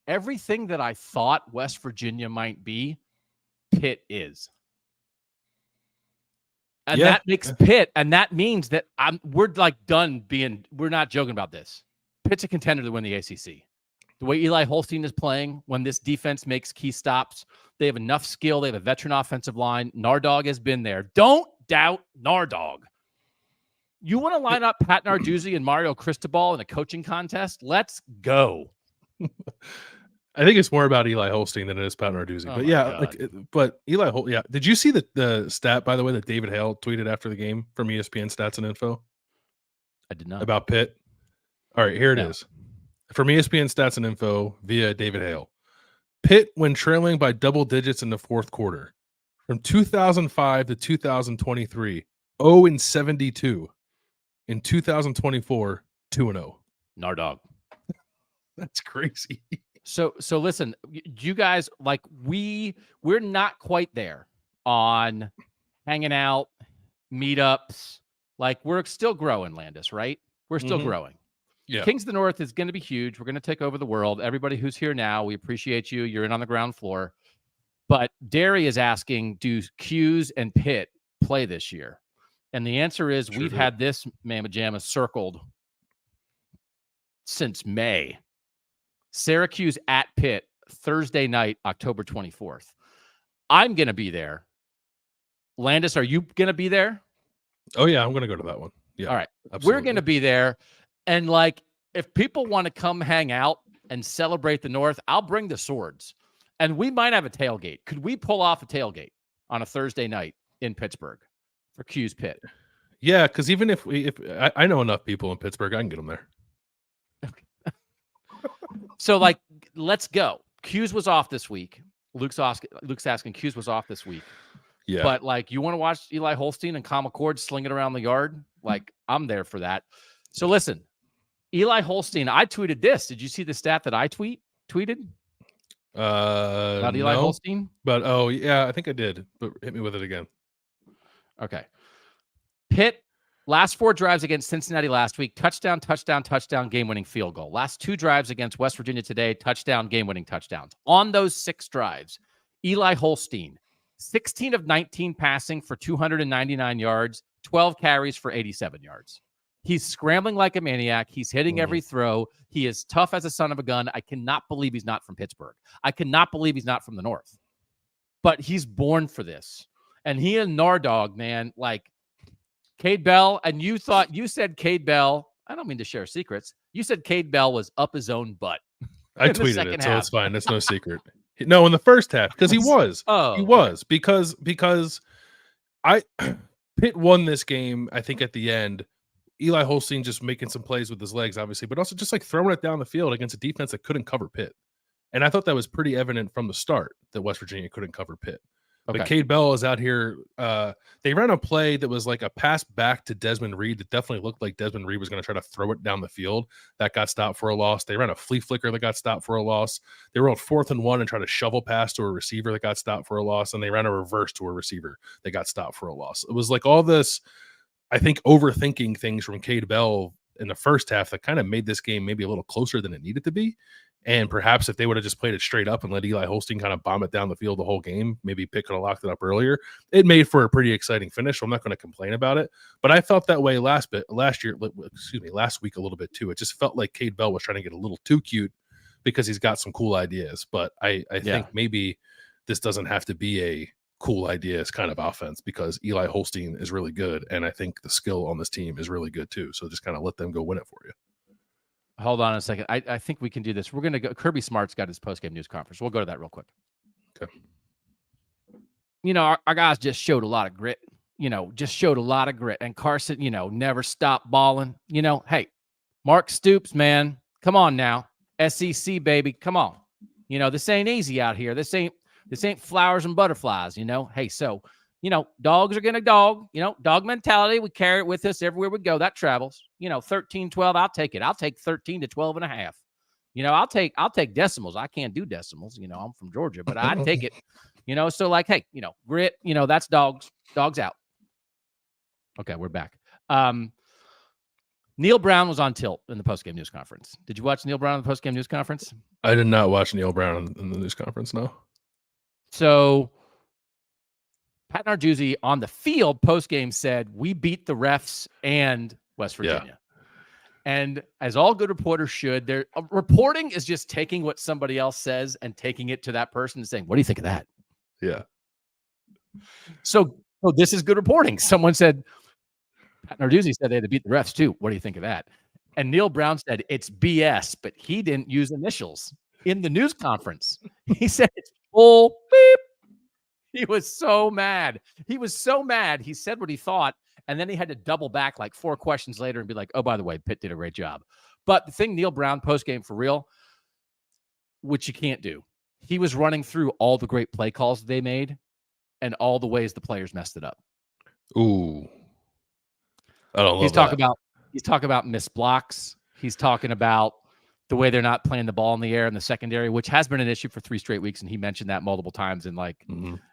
Everything that I thought West Virginia might be, Pitt is. And that makes Pitt, and that means that we're like done being, we're not joking about this. Pitt's a contender to win the ACC. The way Eli Holstein is playing, when this defense makes key stops, they have enough skill. They have a veteran offensive line. Nardog has been there. Don't doubt Nardog. You want to line up Pat Narduzzi and Mario Cristobal in a coaching contest? Let's go. I think it's more about Eli Holstein than it is Pat Narduzzi. But Eli Holstein, Did you see the stat, by the way, that David Hale tweeted after the game from ESPN Stats and Info? I did not. About Pitt? All right, here it is. From ESPN Stats and Info via David Hale. Pitt, when trailing by double digits in the fourth quarter, from 2005 to 2023, 0-72. In 2024, 2-0. Nardog. That's crazy. So listen, you guys, like we're not quite there on hanging out, meetups. Like we're still growing, Landis, right? We're still growing. Yeah. Kings of the North is going to be huge. We're going to take over the world. Everybody who's here now, we appreciate you. You're in on the ground floor. But Derry is asking, do Q's and Pitt play this year? And the answer is we've had this Mamma Jamma circled since May. Syracuse at Pitt, Thursday night, October 24th. I'm going to be there. Landis, are you going to be there? Oh, yeah, I'm going to go to that one. Yeah. All right. Absolutely. We're going to be there. And, like, if people want to come hang out and celebrate the North, I'll bring the swords. And we might have a tailgate. Could we pull off a tailgate on a Thursday night in Pittsburgh for Q's Pitt? Yeah, because even if I know enough people in Pittsburgh, I can get them there. So, like, let's go. Q's was off this week. Luke's asking, Q's was off this week. Yeah. But, like, you want to watch Eli Holstein and Kyle McCord sling it around the yard? Like, I'm there for that. So, listen, Eli Holstein, I tweeted this. Did you see the stat that I tweeted? About Eli Holstein? But, oh, yeah, I think I did. But hit me with it again. Okay. Pitt, last 4 drives against Cincinnati last week, touchdown, game-winning field goal. Last 2 drives against West Virginia today, touchdown, game-winning touchdowns. On those 6 drives, Eli Holstein, 16 of 19 passing for 299 yards, 12 carries for 87 yards. He's scrambling like a maniac. He's hitting every throw. He is tough as a son of a gun. I cannot believe he's not from Pittsburgh. I cannot believe he's not from the North. But he's born for this. And he and Nardog, man, like Cade Bell, and you said Cade Bell, I don't mean to share secrets. You said Cade Bell was up his own butt. I tweeted it, so it's fine. That's no secret. No, in the first half, because he was. Oh, he was. Because Pitt won this game, I think, at the end. Eli Holstein just making some plays with his legs, obviously, but also just like throwing it down the field against a defense that couldn't cover Pitt. And I thought that was pretty evident from the start that West Virginia couldn't cover Pitt. Okay. But Cade Bell is out here. They ran a play that was like a pass back to Desmond Reed that definitely looked like Desmond Reed was going to try to throw it down the field. That got stopped for a loss. They ran a flea flicker that got stopped for a loss. They were on 4th and 1 and tried to shovel pass to a receiver that got stopped for a loss. And they ran a reverse to a receiver that got stopped for a loss. It was like all this, I think, overthinking things from Cade Bell in the first half that kind of made this game maybe a little closer than it needed to be. And perhaps if they would have just played it straight up and let Eli Holstein kind of bomb it down the field the whole game, maybe Pitt could have locked it up earlier. It made for a pretty exciting finish, so I'm not going to complain about it. But I felt that way last week a little bit too. It just felt like Cade Bell was trying to get a little too cute because he's got some cool ideas. But I think maybe this doesn't have to be a cool ideas kind of offense because Eli Holstein is really good. And I think the skill on this team is really good too. So just kind of let them go win it for you. Hold on a second. I think we can do this. We're going to go. Kirby Smart's got his postgame news conference. We'll go to that real quick. Okay. You know, our guys just showed a lot of grit. And Carson, never stopped balling. Hey, Mark Stoops, man, come on now. SEC, baby, come on. This ain't easy out here. This ain't flowers and butterflies, Hey, so, dogs are going to dog, dog mentality. We carry it with us everywhere we go. That travels, 13, 12. I'll take it. I'll take 13 to 12 and a half. I'll take decimals. I can't do decimals. I'm from Georgia, but I take it, so like, hey, grit, that's dogs out. Okay. We're back. Neil Brown was on tilt in the postgame news conference. Did you watch Neil Brown in the postgame news conference? I did not watch Neil Brown in the news conference. No. So Pat Narduzzi on the field postgame said, we beat the refs and West Virginia. Yeah. And as all good reporters should, reporting is just taking what somebody else says and taking it to that person and saying, what do you think of that? Yeah. So this is good reporting. Someone said, Pat Narduzzi said they had to beat the refs too. What do you think of that? And Neil Brown said, it's BS, but he didn't use initials in the news conference. He said, it's full beep. He was so mad. He said what he thought, and then he had to double back like 4 questions later and be like, oh, by the way, Pitt did a great job. But the thing Neil Brown postgame for real, which you can't do, he was running through all the great play calls they made and all the ways the players messed it up. Ooh. I don't love He's talking about missed blocks. He's talking about the way they're not playing the ball in the air in the secondary, which has been an issue for 3 straight weeks. And he mentioned that multiple times. And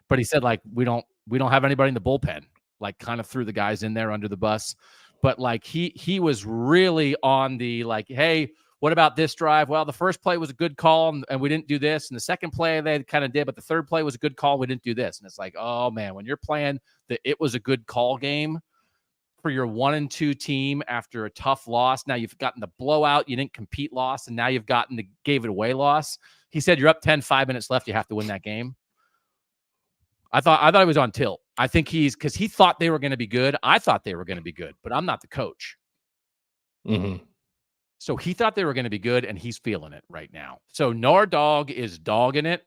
but he said, like, we don't have anybody in the bullpen, like kind of threw the guys in there under the bus. But like, he was really on the, like, hey, what about this drive? Well, the first play was a good call and we didn't do this. And the second play they kind of did, but the third play was a good call. We didn't do this. And it's like, oh man, when you're playing it was a good call game for your 1-2 team after a tough loss. Now you've gotten the blowout. You didn't compete loss. And now you've gotten the gave it away loss. He said, you're up 10, 5 minutes left. You have to win that game. I thought he was on tilt. I think because he thought they were going to be good. I thought they were going to be good, but I'm not the coach. Mm-hmm. So he thought they were going to be good and he's feeling it right now. So Nardog is dogging it.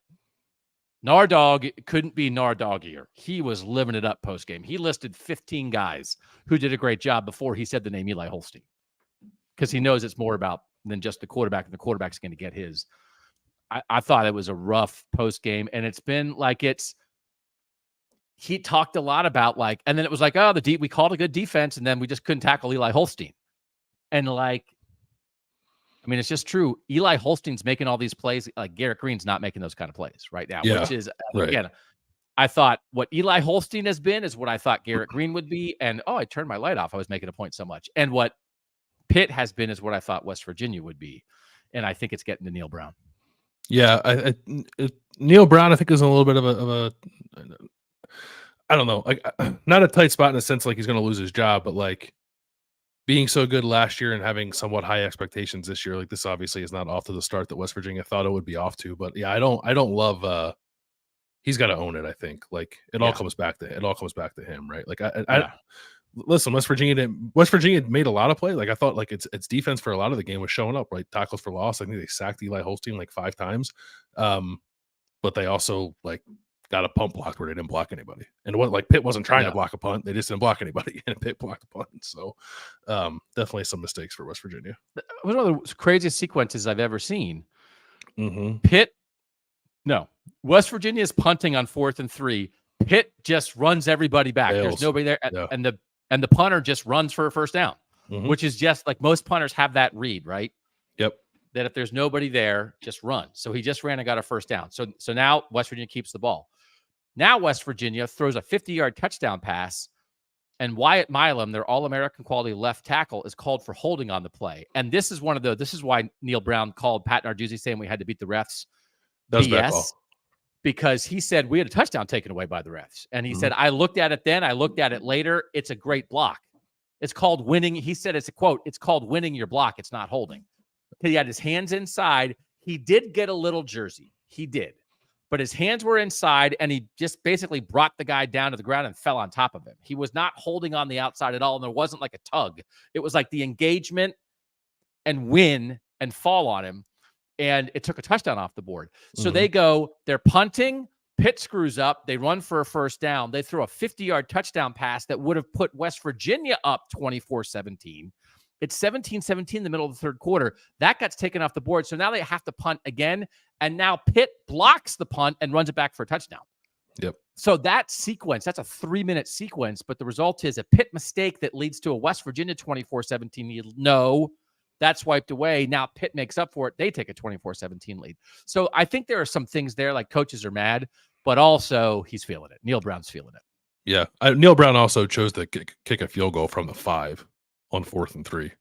Nardog couldn't be Nardoggier. He was living it up post-game. He listed 15 guys who did a great job before he said the name Eli Holstein because he knows it's more about than just the quarterback, and the quarterback's going to get his. I thought it was a rough post game, and it's been like he talked a lot about like, and then it was like, oh, we called a good defense, and then we just couldn't tackle Eli Holstein. And like, I mean, it's just true. Eli Holstein's making all these plays. Like Garrett Green's not making those kind of plays right now, which is, again, I thought what Eli Holstein has been is what I thought Garrett Green would be. And, I turned my light off. I was making a point so much. And what Pitt has been is what I thought West Virginia would be. And I think it's getting to Neil Brown. Yeah. Neil Brown, I think, is in a little bit of a I don't know, like not a tight spot in a sense like he's going to lose his job, but like being so good last year and having somewhat high expectations this year, like this obviously is not off to the start that West Virginia thought it would be off to. But yeah, I don't love. He's got to own it. I think like it all comes back to him, right? Like I listen, West Virginia made a lot of plays. Like I thought, like its defense for a lot of the game was showing up. Right, tackles for loss. I think they sacked Eli Holstein like 5 times, but they also like got a punt blocked where they didn't block anybody. And what like Pitt wasn't trying to block a punt; they just didn't block anybody, and Pitt blocked the punt. So definitely some mistakes for West Virginia. It was one of the craziest sequences I've ever seen. Mm-hmm. West Virginia is punting on 4th and 3. Pitt just runs everybody back. There's nobody there, and the punter just runs for a first down, which is just like most punters have that read, right? Yep. That if there's nobody there, just run. So he just ran and got a first down. So now West Virginia keeps the ball. Now West Virginia throws a 50-yard touchdown pass, and Wyatt Milam, their All-American quality left tackle, is called for holding on the play. And this is why Neil Brown called Pat Narduzzi saying we had to beat the refs. BS, because he said we had a touchdown taken away by the refs. And he said, I looked at it then, I looked at it later. It's a great block. It's called winning. He said, it's a quote, it's called winning your block. It's not holding. He had his hands inside. He did get a little jersey. He did. But his hands were inside, and he just basically brought the guy down to the ground and fell on top of him. He was not holding on the outside at all, and there wasn't like a tug. It was like the engagement and win and fall on him, and it took a touchdown off the board. So they're punting. Pitt screws up. They run for a first down. They throw a 50-yard touchdown pass that would have put West Virginia up 24-17. It's 17-17 in the middle of the third quarter. That gets taken off the board. So now they have to punt again. And now Pitt blocks the punt and runs it back for a touchdown. Yep. So that sequence, that's a 3-minute sequence. But the result is a Pitt mistake that leads to a West Virginia 24-17. That's wiped away. Now Pitt makes up for it. They take a 24-17 lead. So I think there are some things there, like coaches are mad, but also he's feeling it. Neil Brown's feeling it. Yeah. Neil Brown also chose to kick a field goal from the 5 on 4th and 3.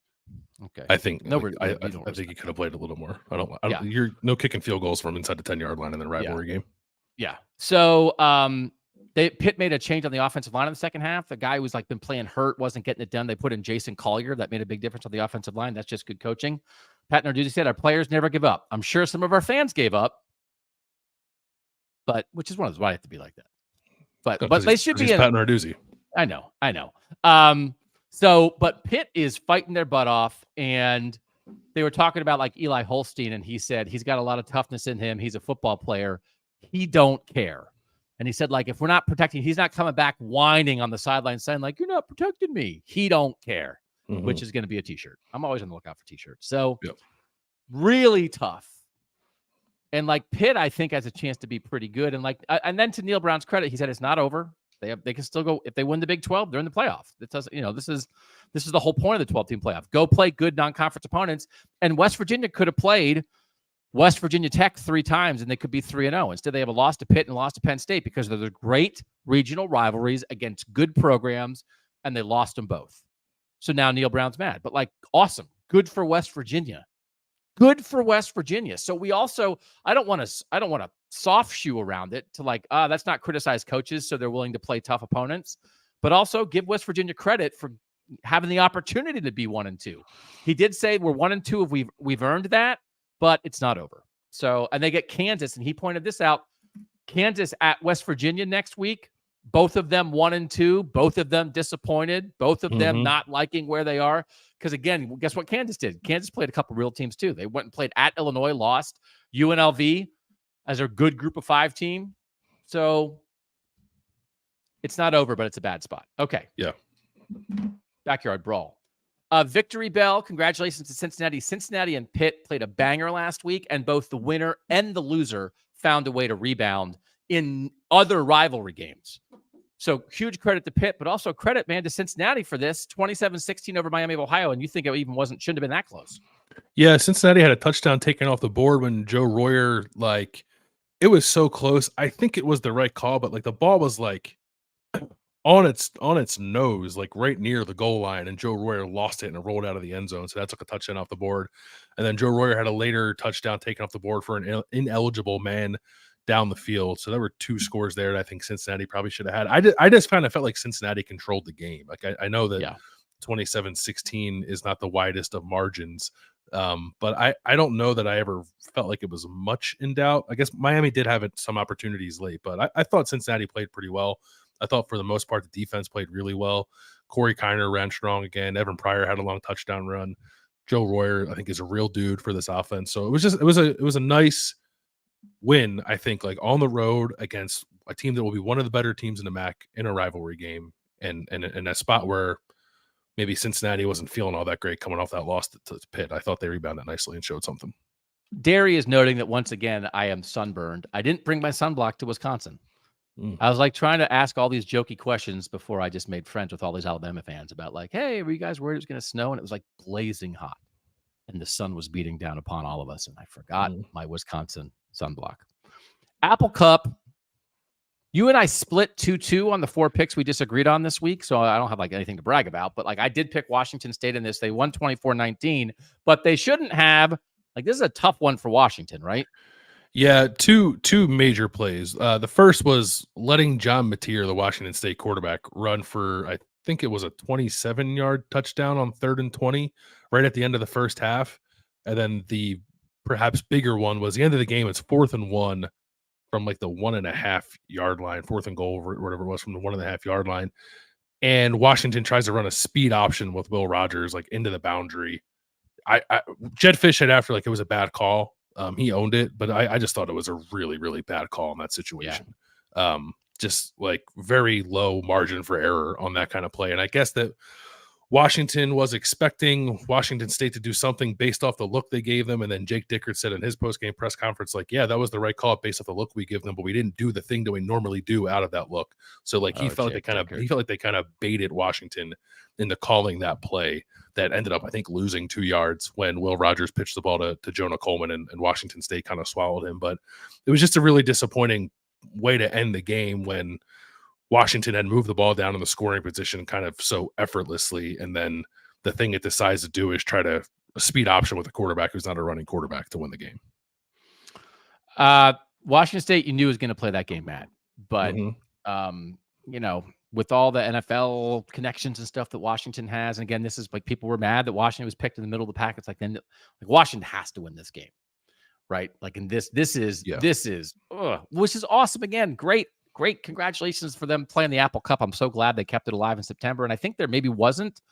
Okay. I think I think he could have played a little more. I don't you're no kicking field goals from inside the 10-yard line in the rivalry game. Yeah. So Pitt made a change on the offensive line in the second half. The guy who was like been playing hurt, wasn't getting it done. They put in Jason Collier. That made a big difference on the offensive line. That's just good coaching. Pat Narduzzi said our players never give up. I'm sure some of our fans gave up, but which is one of those why I have to be like that. But they should be in Pat Narduzzi. I know. But Pitt is fighting their butt off, and they were talking about like Eli Holstein, and he said he's got a lot of toughness in him. He's a football player. He don't care. And he said, like, if we're not protecting, he's not coming back whining on the sideline saying, like, you're not protecting me. He don't care, which is going to be a T-shirt. I'm always on the lookout for T-shirts. So really tough. And like Pitt, I think has a chance to be pretty good. And like, and then to Neil Brown's credit, he said it's not over. They can still go if they win the Big 12. They're in the playoff. It does, this is the whole point of the 12-team playoff. Go play good non-conference opponents. And West Virginia could have played West Virginia Tech 3 times, and they could be 3-0. Instead, they have a loss to Pitt and a loss to Penn State because of the great regional rivalries against good programs, and they lost them both. So now Neil Brown's mad. But like, awesome, good for West Virginia. Good for West Virginia. So we also, I don't want to soft shoe around it to like, that's not criticize coaches, so they're willing to play tough opponents, but also give West Virginia credit for having the opportunity to be 1-2. He did say we're 1-2 if we've earned that, but it's not over. So, and they get Kansas, and he pointed this out. Kansas at West Virginia next week. Both of them 1-2, both of them disappointed, both of them not liking where they are. Because again, guess what Kansas did? Kansas played a couple real teams too. They went and played at Illinois, lost. UNLV as a good group of 5 team. So it's not over, but it's a bad spot. Okay. Yeah. Backyard Brawl. Victory bell. Congratulations to Cincinnati. Cincinnati and Pitt played a banger last week, and both the winner and the loser found a way to rebound in other rivalry games. So huge credit to Pitt, but also credit, man, to Cincinnati for this 27-16 over Miami of Ohio. And you think it even shouldn't have been that close. Yeah, Cincinnati had a touchdown taken off the board when Joe Royer, it was so close. I think it was the right call, but the ball was on its nose, right near the goal line, and Joe Royer lost it and it rolled out of the end zone. So that took a touchdown off the board. And then Joe Royer had a later touchdown taken off the board for an ineligible man down the field. So there were 2 scores there that I think Cincinnati probably should have had. I just kind of felt like Cincinnati controlled the game. I know that 27-16 is not the widest of margins. But I don't know that I ever felt like it was much in doubt. I guess Miami did have some opportunities late, but I thought Cincinnati played pretty well. I thought for the most part, the defense played really well. Corey Kiner ran strong again. Evan Pryor had a long touchdown run. Joe Royer, I think, is a real dude for this offense. So it was a nice win, I think, on the road against a team that will be one of the better teams in the MAC in a rivalry game, and in a spot where maybe Cincinnati wasn't feeling all that great coming off that loss to Pitt. I thought they rebounded nicely and showed something. Derry is noting that once again, I am sunburned. I didn't bring my sunblock to Wisconsin. I was trying to ask all these jokey questions before I just made friends with all these Alabama fans about hey, were you guys worried it was going to snow? And it was blazing hot and the sun was beating down upon all of us. And I forgot my Wisconsin sunblock. Apple Cup. You and I split 2-2 on the 4 picks we disagreed on this week. So I don't have anything to brag about, but I did pick Washington State in this. They won 24-19, but they shouldn't have. This is a tough one for Washington, right? Yeah, two major plays. The first was letting John Mateer, the Washington State quarterback, run for, I think it was a 27-yard touchdown on 3rd and 20 right at the end of the first half. And then the perhaps bigger one was the end of the game. It's 4th and 1 from the 1.5 yard line, 4th and goal, or whatever it was, from the 1.5 yard line. And Washington tries to run a speed option with Will Rogers into the boundary. Jed Fish said after it was a bad call. He owned it, but I just thought it was a really, really bad call in that situation. Yeah. Just very low margin for error on that kind of play. And I guess that Washington was expecting Washington State to do something based off the look they gave them. And then Jake Dickert said in his post-game press conference, yeah, that was the right call based off the look we give them, but we didn't do the thing that we normally do out of that look. So he felt like they kind of baited Washington into calling that play that ended up, I think, losing 2 yards when Will Rogers pitched the ball to Jonah Coleman, and Washington State kind of swallowed him. But it was just a really disappointing way to end the game when Washington had moved the ball down in the scoring position kind of so effortlessly, and then the thing it decides to do is try to a speed option with a quarterback who's not a running quarterback to win the game. Washington State, you knew was going to play that game, Matt, but with all the NFL connections and stuff that Washington has, and again, this is people were mad that Washington was picked in the middle of the pack. It's then Washington has to win this game, right? And this is which is awesome. Again, great. Congratulations for them playing the Apple Cup. I'm so glad they kept it alive in September. And I think there maybe wasn't.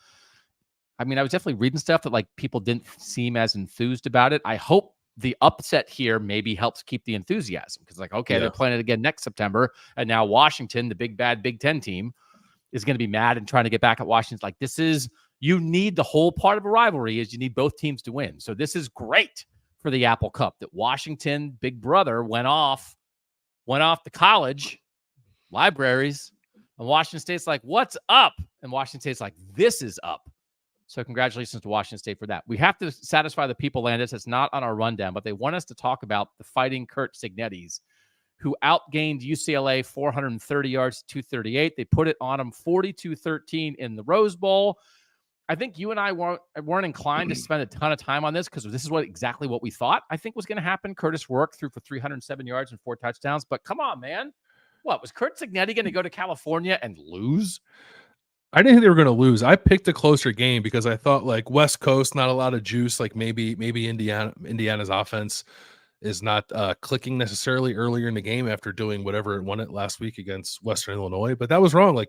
I mean, I was definitely reading stuff that people didn't seem as enthused about it. I hope the upset here maybe helps keep the enthusiasm, because they're playing it again next September. And now Washington, the big bad Big Ten team, is going to be mad and trying to get back at Washington. You need the whole part of a rivalry is you need both teams to win. So this is great for the Apple Cup that Washington, big brother, went off to college libraries, and Washington State's what's up? And Washington State's this is up. So congratulations to Washington State for that. We have to satisfy the people, Landis. It's not on our rundown, but they want us to talk about the Fighting Curt Cignettis, who outgained UCLA 430 yards to 238. They put it on them 42-13 in the Rose Bowl. I think you and I weren't inclined to spend a ton of time on this because this is exactly what we thought I think was going to happen. Curtis Rourke threw for 307 yards and 4 touchdowns. But come on, man. What, was Curt Cignetti going to go to California and lose? I didn't think they were going to lose. I picked a closer game because I thought West Coast, not a lot of juice. Maybe Indiana's offense is not clicking necessarily earlier in the game after doing whatever it wanted last week against Western Illinois. But that was wrong.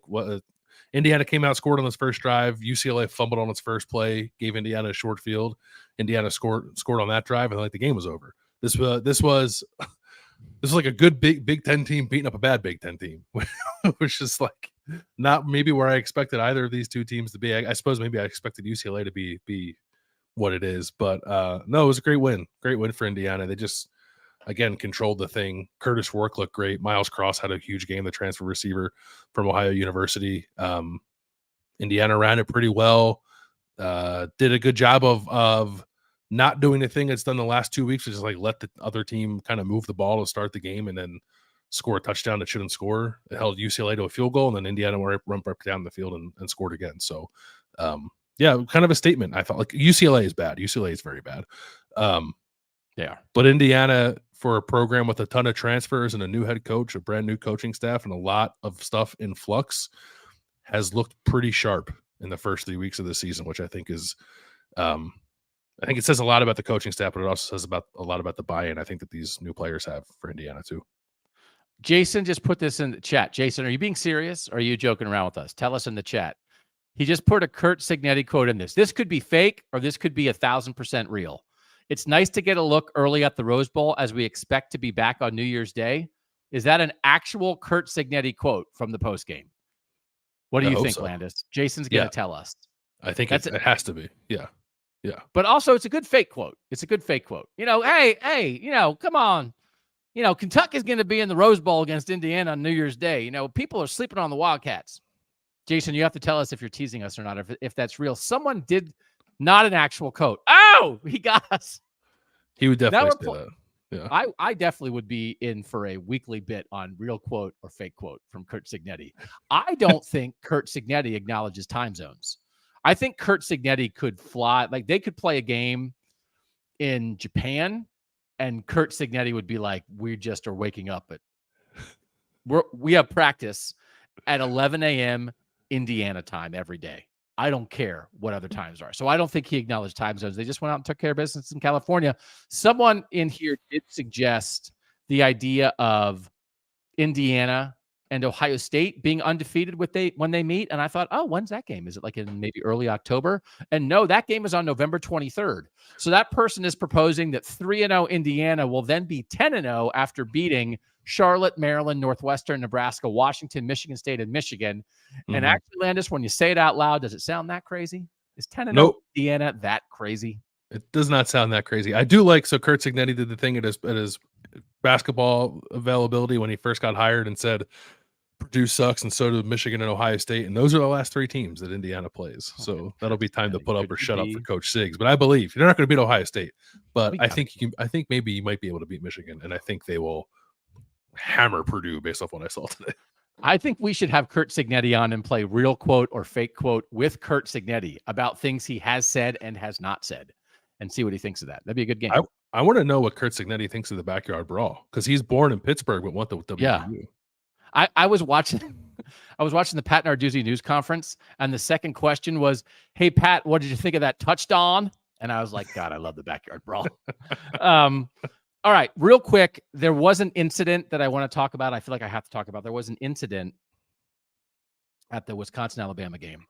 Indiana came out, scored on its first drive. UCLA fumbled on its first play, gave Indiana a short field. Indiana scored on that drive, and the game was over. This was a good Big Ten team beating up a bad Big Ten team, which is not maybe where I expected either of these two teams to be. I suppose maybe I expected UCLA to be what it is, but no, it was a great win for Indiana. They just again controlled the thing. Curtis Rourke looked great. Miles Cross had a huge game, the transfer receiver from Ohio University. Indiana ran it pretty well. Did a good job of not doing the thing it's done the last 2 weeks, which is like let the other team kind of move the ball to start the game and then score a touchdown that shouldn't score. It held UCLA to a field goal, and then Indiana run right down the field and scored again. So, yeah, kind of a statement. I thought like UCLA is bad. UCLA is very bad. Yeah, but Indiana, for a program with a ton of transfers and a new head coach, a brand new coaching staff, and a lot of stuff in flux, has looked pretty sharp in the first 3 weeks of the season, which I think is, I think it says a lot about the coaching staff, but it also says a lot about the buy-in I think that these new players have for Indiana too. Jason just put this in the chat. Jason, are you being serious or are you joking around with us? Tell us in the chat. He just put a Curt Cignetti quote in this. This could be fake or this could be 1,000% real. It's nice to get a look early at the Rose Bowl as we expect to be back on New Year's Day. Is that an actual Curt Cignetti quote from the postgame? What do you think, Landis? Jason's going to tell us. I think it has to be. Yeah. Yeah. But also it's a good fake quote. It's a good fake quote. You know, hey, you know, come on. You know, Kentucky's going to be in the Rose Bowl against Indiana on New Year's Day. You know, people are sleeping on the Wildcats. Jason, you have to tell us if you're teasing us or not, if that's real. Someone did not an actual quote. Oh, he got us. He would definitely say that. Yeah. I definitely would be in for a weekly bit on real quote or fake quote from Curt Cignetti. I don't think Curt Cignetti acknowledges time zones. I think Curt Cignetti could fly. Like they could play a game in Japan and Curt Cignetti would be like, we just are waking up at we have practice at 11 a.m. Indiana time every day. I don't care what other times are. So I don't think he acknowledged time zones. They just went out and took care of business in California. Someone in here did suggest the idea of Indiana and Ohio State being undefeated when they meet. And I thought, oh, when's that game? Is it like in maybe early October? And no, that game is on November 23rd. So that person is proposing that 3-0 Indiana will then be 10-0 after beating Charlotte, Maryland, Northwestern, Nebraska, Washington, Michigan State, and Michigan. Mm-hmm. And actually, Landis, when you say it out loud, does it sound that crazy? Is 10-0 Indiana that crazy? It does not sound that crazy. I do like, so Curt Cignetti did the thing at his basketball availability when he first got hired and said, Purdue sucks, and so do Michigan and Ohio State. And those are the last three teams that Indiana plays. So that'll be time to put up or shut up for Coach Siggs. But I believe you're not going to beat Ohio State. But I think maybe you might be able to beat Michigan. And I think they will hammer Purdue based off what I saw today. I think we should have Curt Cignetti on and play real quote or fake quote with Curt Cignetti about things he has said and has not said and see what he thinks of that. That'd be a good game. I want to know what Curt Cignetti thinks of the Backyard Brawl because he's born in Pittsburgh but went to WVU. Yeah. I was watching the Pat Narduzzi news conference, and the second question was, "Hey Pat, what did you think of that touchdown?" And I was like, "God, I love the Backyard Brawl." All right, real quick, there was an incident that I want to talk about. I feel like I have to talk about. There was an incident at the Wisconsin-Alabama game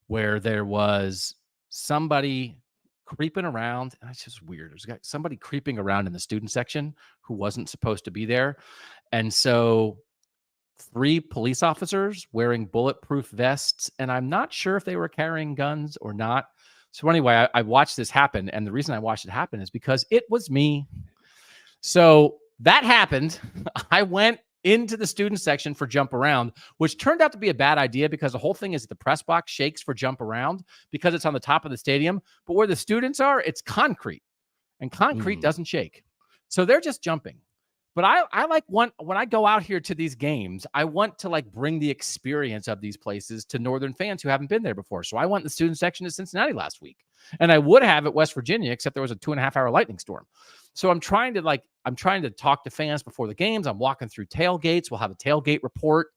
where there was somebody creeping around. And it's just weird. There's somebody creeping around in the student section who wasn't supposed to be there, and so 3 police officers wearing bulletproof vests, and I'm not sure if they were carrying guns or not. So anyway, I watched this happen, and the reason I watched it happen is because it was me. So that happened. I went into the student section for jump around, which turned out to be a bad idea because the whole thing is the press box shakes for jump around because it's on the top of the stadium. But where the students are, it's concrete, and concrete doesn't shake. So they're just jumping. But I like when I go out here to these games, I want to like bring the experience of these places to Northern fans who haven't been there before. So I went in the student section to Cincinnati last week, and I would have at West Virginia, except there was a 2.5-hour lightning storm. So I'm trying to talk to fans before the games. I'm walking through tailgates. We'll have a tailgate report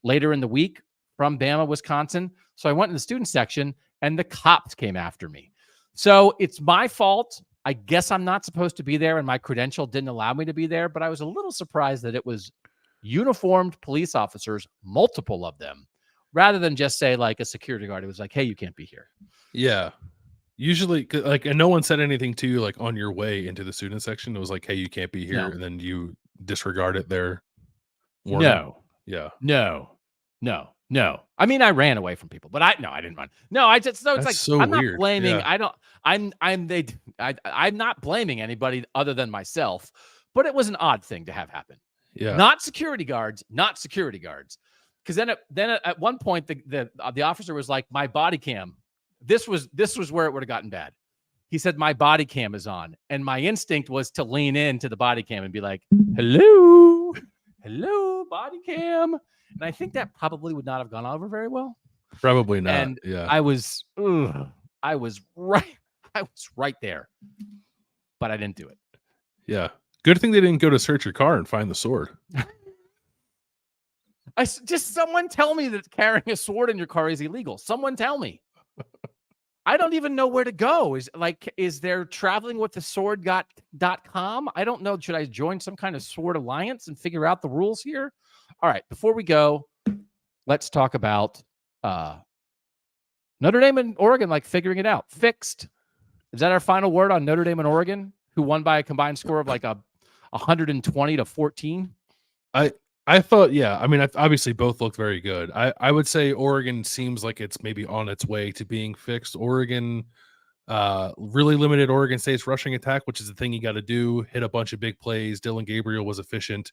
later in the week from Bama, Wisconsin. So I went in the student section, and the cops came after me. So it's my fault. I guess I'm not supposed to be there, and my credential didn't allow me to be there, but I was a little surprised that it was uniformed police officers, multiple of them, rather than just say like a security guard. It was like, hey, you can't be here. Yeah. Usually, like, and no one said anything to you like on your way into the student section. It was like, hey, you can't be here. No. And then you disregarded their warning. No. Yeah. No. No, I mean I ran away from people, but I didn't run. No, I just it's like so I'm not weird. blaming. Yeah. I'm not blaming anybody other than myself. But it was an odd thing to have happen. Yeah. Not security guards. Because then at one point the officer was like, my body cam. This was where it would have gotten bad. He said my body cam is on, and my instinct was to lean into the body cam and be like, hello, body cam. And I think that probably would not have gone over very well. Probably not. And yeah. I was right there, but I didn't do it. Yeah. Good thing they didn't go to search your car and find the sword. Someone tell me that carrying a sword in your car is illegal. Someone tell me. I don't even know where to go. Is there traveling with the sword.com? I don't know. Should I join some kind of sword alliance and figure out the rules here? All right. Before we go, let's talk about Notre Dame and Oregon, figuring it out. Fixed. Is that our final word on Notre Dame and Oregon, who won by a combined score of 120-14? I thought, yeah. I mean, obviously both looked very good. I would say Oregon seems like it's maybe on its way to being fixed. Oregon really limited Oregon State's rushing attack, which is the thing you got to do. Hit a bunch of big plays. Dillon Gabriel was efficient.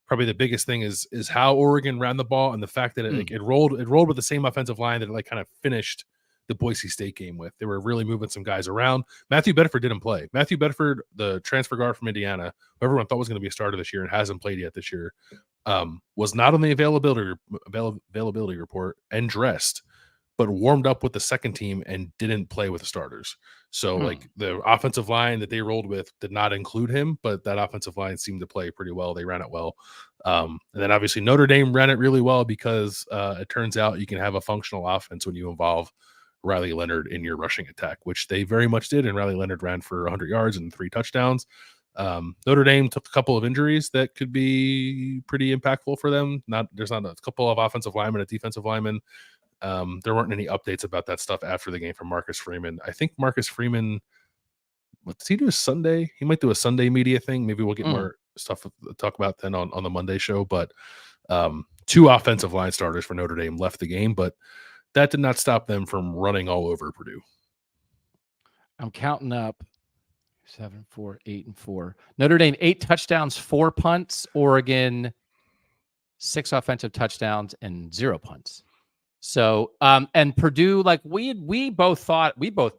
Probably the biggest thing is how Oregon ran the ball, and the fact that it rolled with the same offensive line that it kind of finished the Boise State game with. They were really moving some guys around. Matthew Bedford didn't play. Matthew Bedford, the transfer guard from Indiana, who everyone thought was going to be a starter this year and hasn't played yet this year, was not on the availability report and dressed, but warmed up with the second team and didn't play with the starters. So the offensive line that they rolled with did not include him, but that offensive line seemed to play pretty well. They ran it well. And then obviously Notre Dame ran it really well because it turns out you can have a functional offense when you involve Riley Leonard in your rushing attack, which they very much did. And Riley Leonard ran for 100 yards and 3 touchdowns. Notre Dame took a couple of injuries that could be pretty impactful for them. There's not a couple of offensive linemen, a defensive lineman. There weren't any updates about that stuff after the game from Marcus Freeman. I think Marcus Freeman, what does he do? Sunday? He might do a Sunday media thing. Maybe we'll get more stuff to talk about then on the Monday show. But 2 offensive line starters for Notre Dame left the game, but that did not stop them from running all over Purdue. I'm counting up 7, 4, 8, and 4. Notre Dame 8 touchdowns, 4 punts. Oregon 6 offensive touchdowns and 0 punts. So and Purdue, we both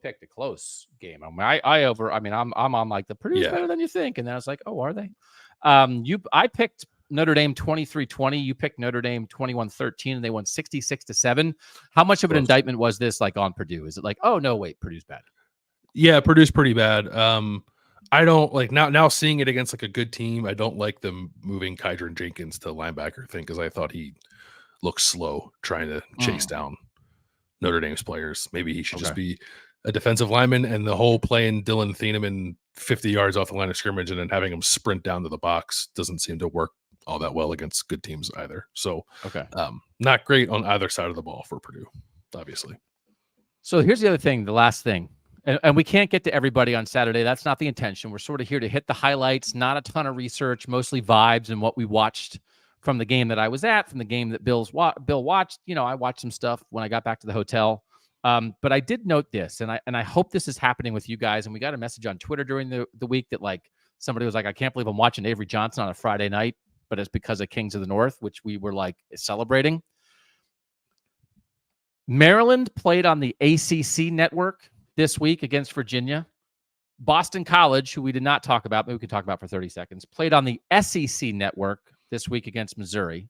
picked a close game. I'm on the Purdue's better than you think, and then I was like, oh, are they? I picked Notre Dame 23-20. You picked Notre Dame 21-13, and they won 66-7. How much of an indictment was this on Purdue? Is it oh no, wait, Purdue's bad? Yeah, Purdue's pretty bad. I don't now seeing it against a good team. I don't like them moving Kydron Jenkins to linebacker thing because I thought he looked slow trying to chase down Notre Dame's players. Maybe he should just be a defensive lineman, and the whole playing Dylan Thieneman 50 yards off the line of scrimmage and then having him sprint down to the box doesn't seem to work all that well against good teams either. So not great on either side of the ball for Purdue, obviously. So here's the other thing, the last thing. And we can't get to everybody on Saturday. That's not the intention. We're sort of here to hit the highlights, not a ton of research, mostly vibes and what we watched from the game that I was at, from the game that Bill watched. I watched some stuff when I got back to the hotel. But I did note this, and I hope this is happening with you guys. And we got a message on Twitter during the week that somebody was like, I can't believe I'm watching Avery Johnson on a Friday night, but it's because of Kings of the North, which we were celebrating. Maryland played on the ACC network this week against Virginia. Boston College, who we did not talk about, but we could talk about for 30 seconds, played on the SEC network this week against Missouri.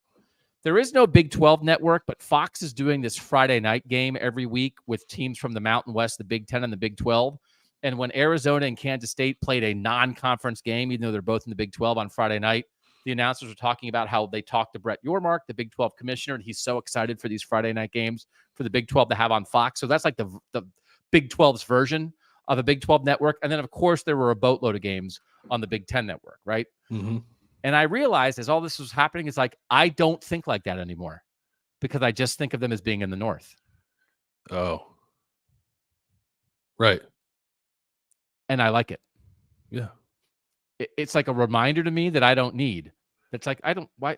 There is no Big 12 network, but Fox is doing this Friday night game every week with teams from the Mountain West, the Big 10 and the Big 12. And when Arizona and Kansas State played a non-conference game, even though they're both in the Big 12 on Friday night, the announcers were talking about how they talked to Brett Yormark, the Big 12 commissioner, and he's so excited for these Friday night games for the Big 12 to have on Fox. So that's the Big 12's version of a Big 12 network. And then, of course, there were a boatload of games on the Big 10 network, right? Mm-hmm. And I realized as all this was happening, it's I don't think like that anymore because I just think of them as being in the North. Oh. Right. And I like it. Yeah. It's like a reminder to me that I don't need. It's why?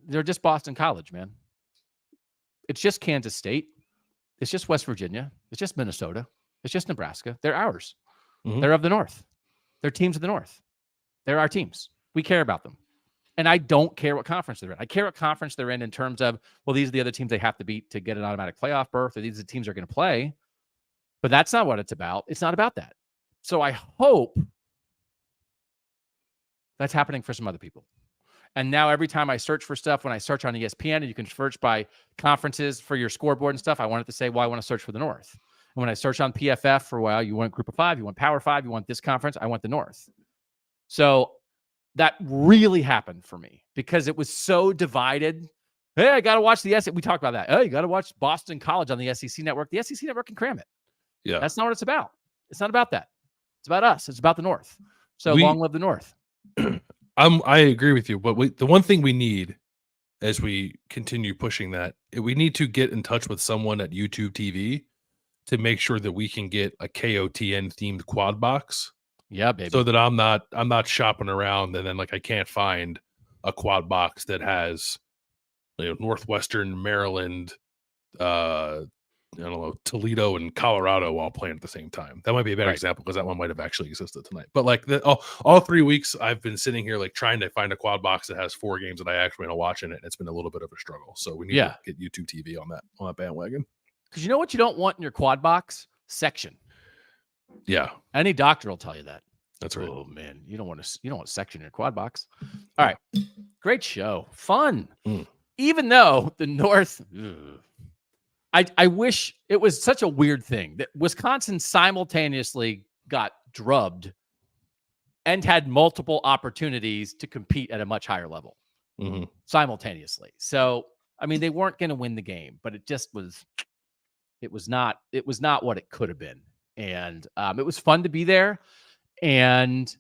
They're just Boston College, man. It's just Kansas State. It's just West Virginia. It's just Minnesota. It's just Nebraska. They're ours. Mhm. They're of the North. They're teams of the North. They're our teams. We care about them. And I don't care what conference they're in. I care what conference they're in terms of, well, these are the other teams they have to beat to get an automatic playoff berth, or these are the teams they're going to play. But that's not what it's about. It's not about that. So I hope that's happening for some other people. And now every time I search for stuff, when I search on ESPN, and you can search by conferences for your scoreboard and stuff, I want it to say, well, I want to search for the North. And when I search on PFF for, well, you want Group of 5, you want Power 5, you want this conference, I want the North. So that really happened for me because it was so divided. Hey, I got to watch the SEC. We talked about that. Oh, you got to watch Boston College on the SEC network. The SEC network can cram it. Yeah. That's not what it's about. It's not about that. It's about us. It's about the North. So long live the North. I agree with you. But the one thing we need as we continue pushing that, we need to get in touch with someone at YouTube TV to make sure that we can get a KOTN themed quad box. Yeah, baby. So that I'm not shopping around and then like I can't find a quad box that has, you know, Northwestern, Maryland, I don't know, Toledo and Colorado all playing at the same time. That might be a better example because that one might have actually existed tonight. But like all 3 weeks, I've been sitting here like trying to find a quad box that has 4 games that I actually want to watch in it. And it's been a little bit of a struggle. So we need to get YouTube TV on that bandwagon. Because you know what you don't want in your quad box? Section. Yeah. Any doctor will tell you that. That's right. Oh man, you don't want section in your quad box. All right. Great show. Fun. Even though the North, I wish it was such a weird thing that Wisconsin simultaneously got drubbed and had multiple opportunities to compete at a much higher level simultaneously. So, I mean, they weren't going to win the game, but it was not what it could have been. And it was fun to be there. And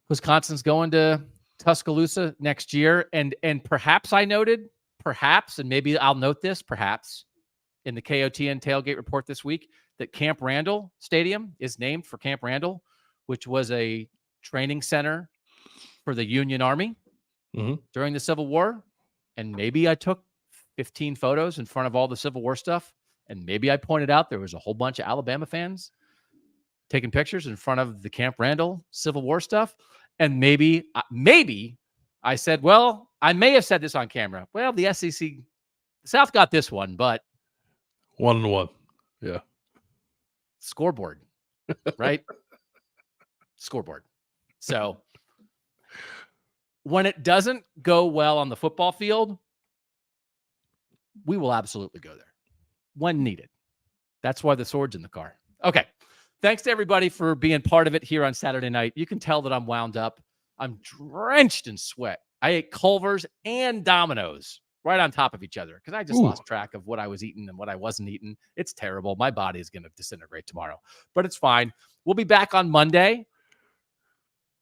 Wisconsin's going to Tuscaloosa next year. And perhaps I noted, and maybe I'll note this, perhaps in the KOTN tailgate report this week, that Camp Randall Stadium is named for Camp Randall, which was a training center for the Union Army during the Civil War. And maybe I took 15 photos in front of all the Civil War stuff. And maybe I pointed out there was a whole bunch of Alabama fans taking pictures in front of the Camp Randall Civil War stuff. And maybe I said, well, I may have said this on camera. Well, the SEC, the South got this one, but 1-1. Yeah. Scoreboard, right? Scoreboard. So when it doesn't go well on the football field, we will absolutely go there when needed. That's why the sword's in the car. Okay. Thanks to everybody for being part of it here on Saturday night. You can tell that I'm wound up. I'm drenched in sweat. I ate Culver's and Domino's right on top of each other because I just lost track of what I was eating and what I wasn't eating. It's terrible. My body is going to disintegrate tomorrow, but it's fine. We'll be back on Monday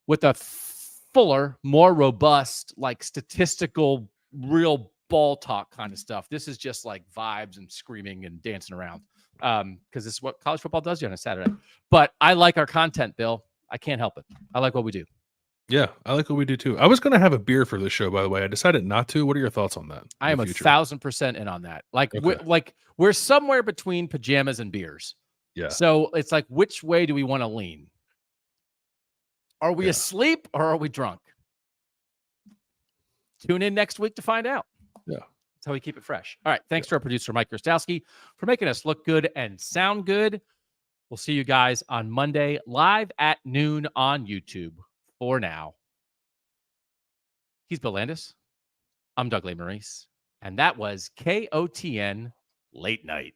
with a fuller, more robust, like statistical, real ball talk kind of stuff. This is just like vibes and screaming and dancing around because this is what college football does you on a Saturday. But I like our content, Bill. I can't help it. I like what we do. Yeah, I like what we do too. I was going to have a beer for this show, by the way. I decided not to. What are your thoughts on that? I am 1,000% in on that. Like, we're somewhere between pajamas and beers. Yeah. So it's like, which way do we want to lean? Are we asleep or are we drunk? Tune in next week to find out. Yeah. That's how we keep it fresh. All right. Thanks to our producer, Mike Krastowski, for making us look good and sound good. We'll see you guys on Monday live at noon on YouTube. For now, he's Bill Landis. I'm Doug Lesmerises, and that was KOTN Late Night.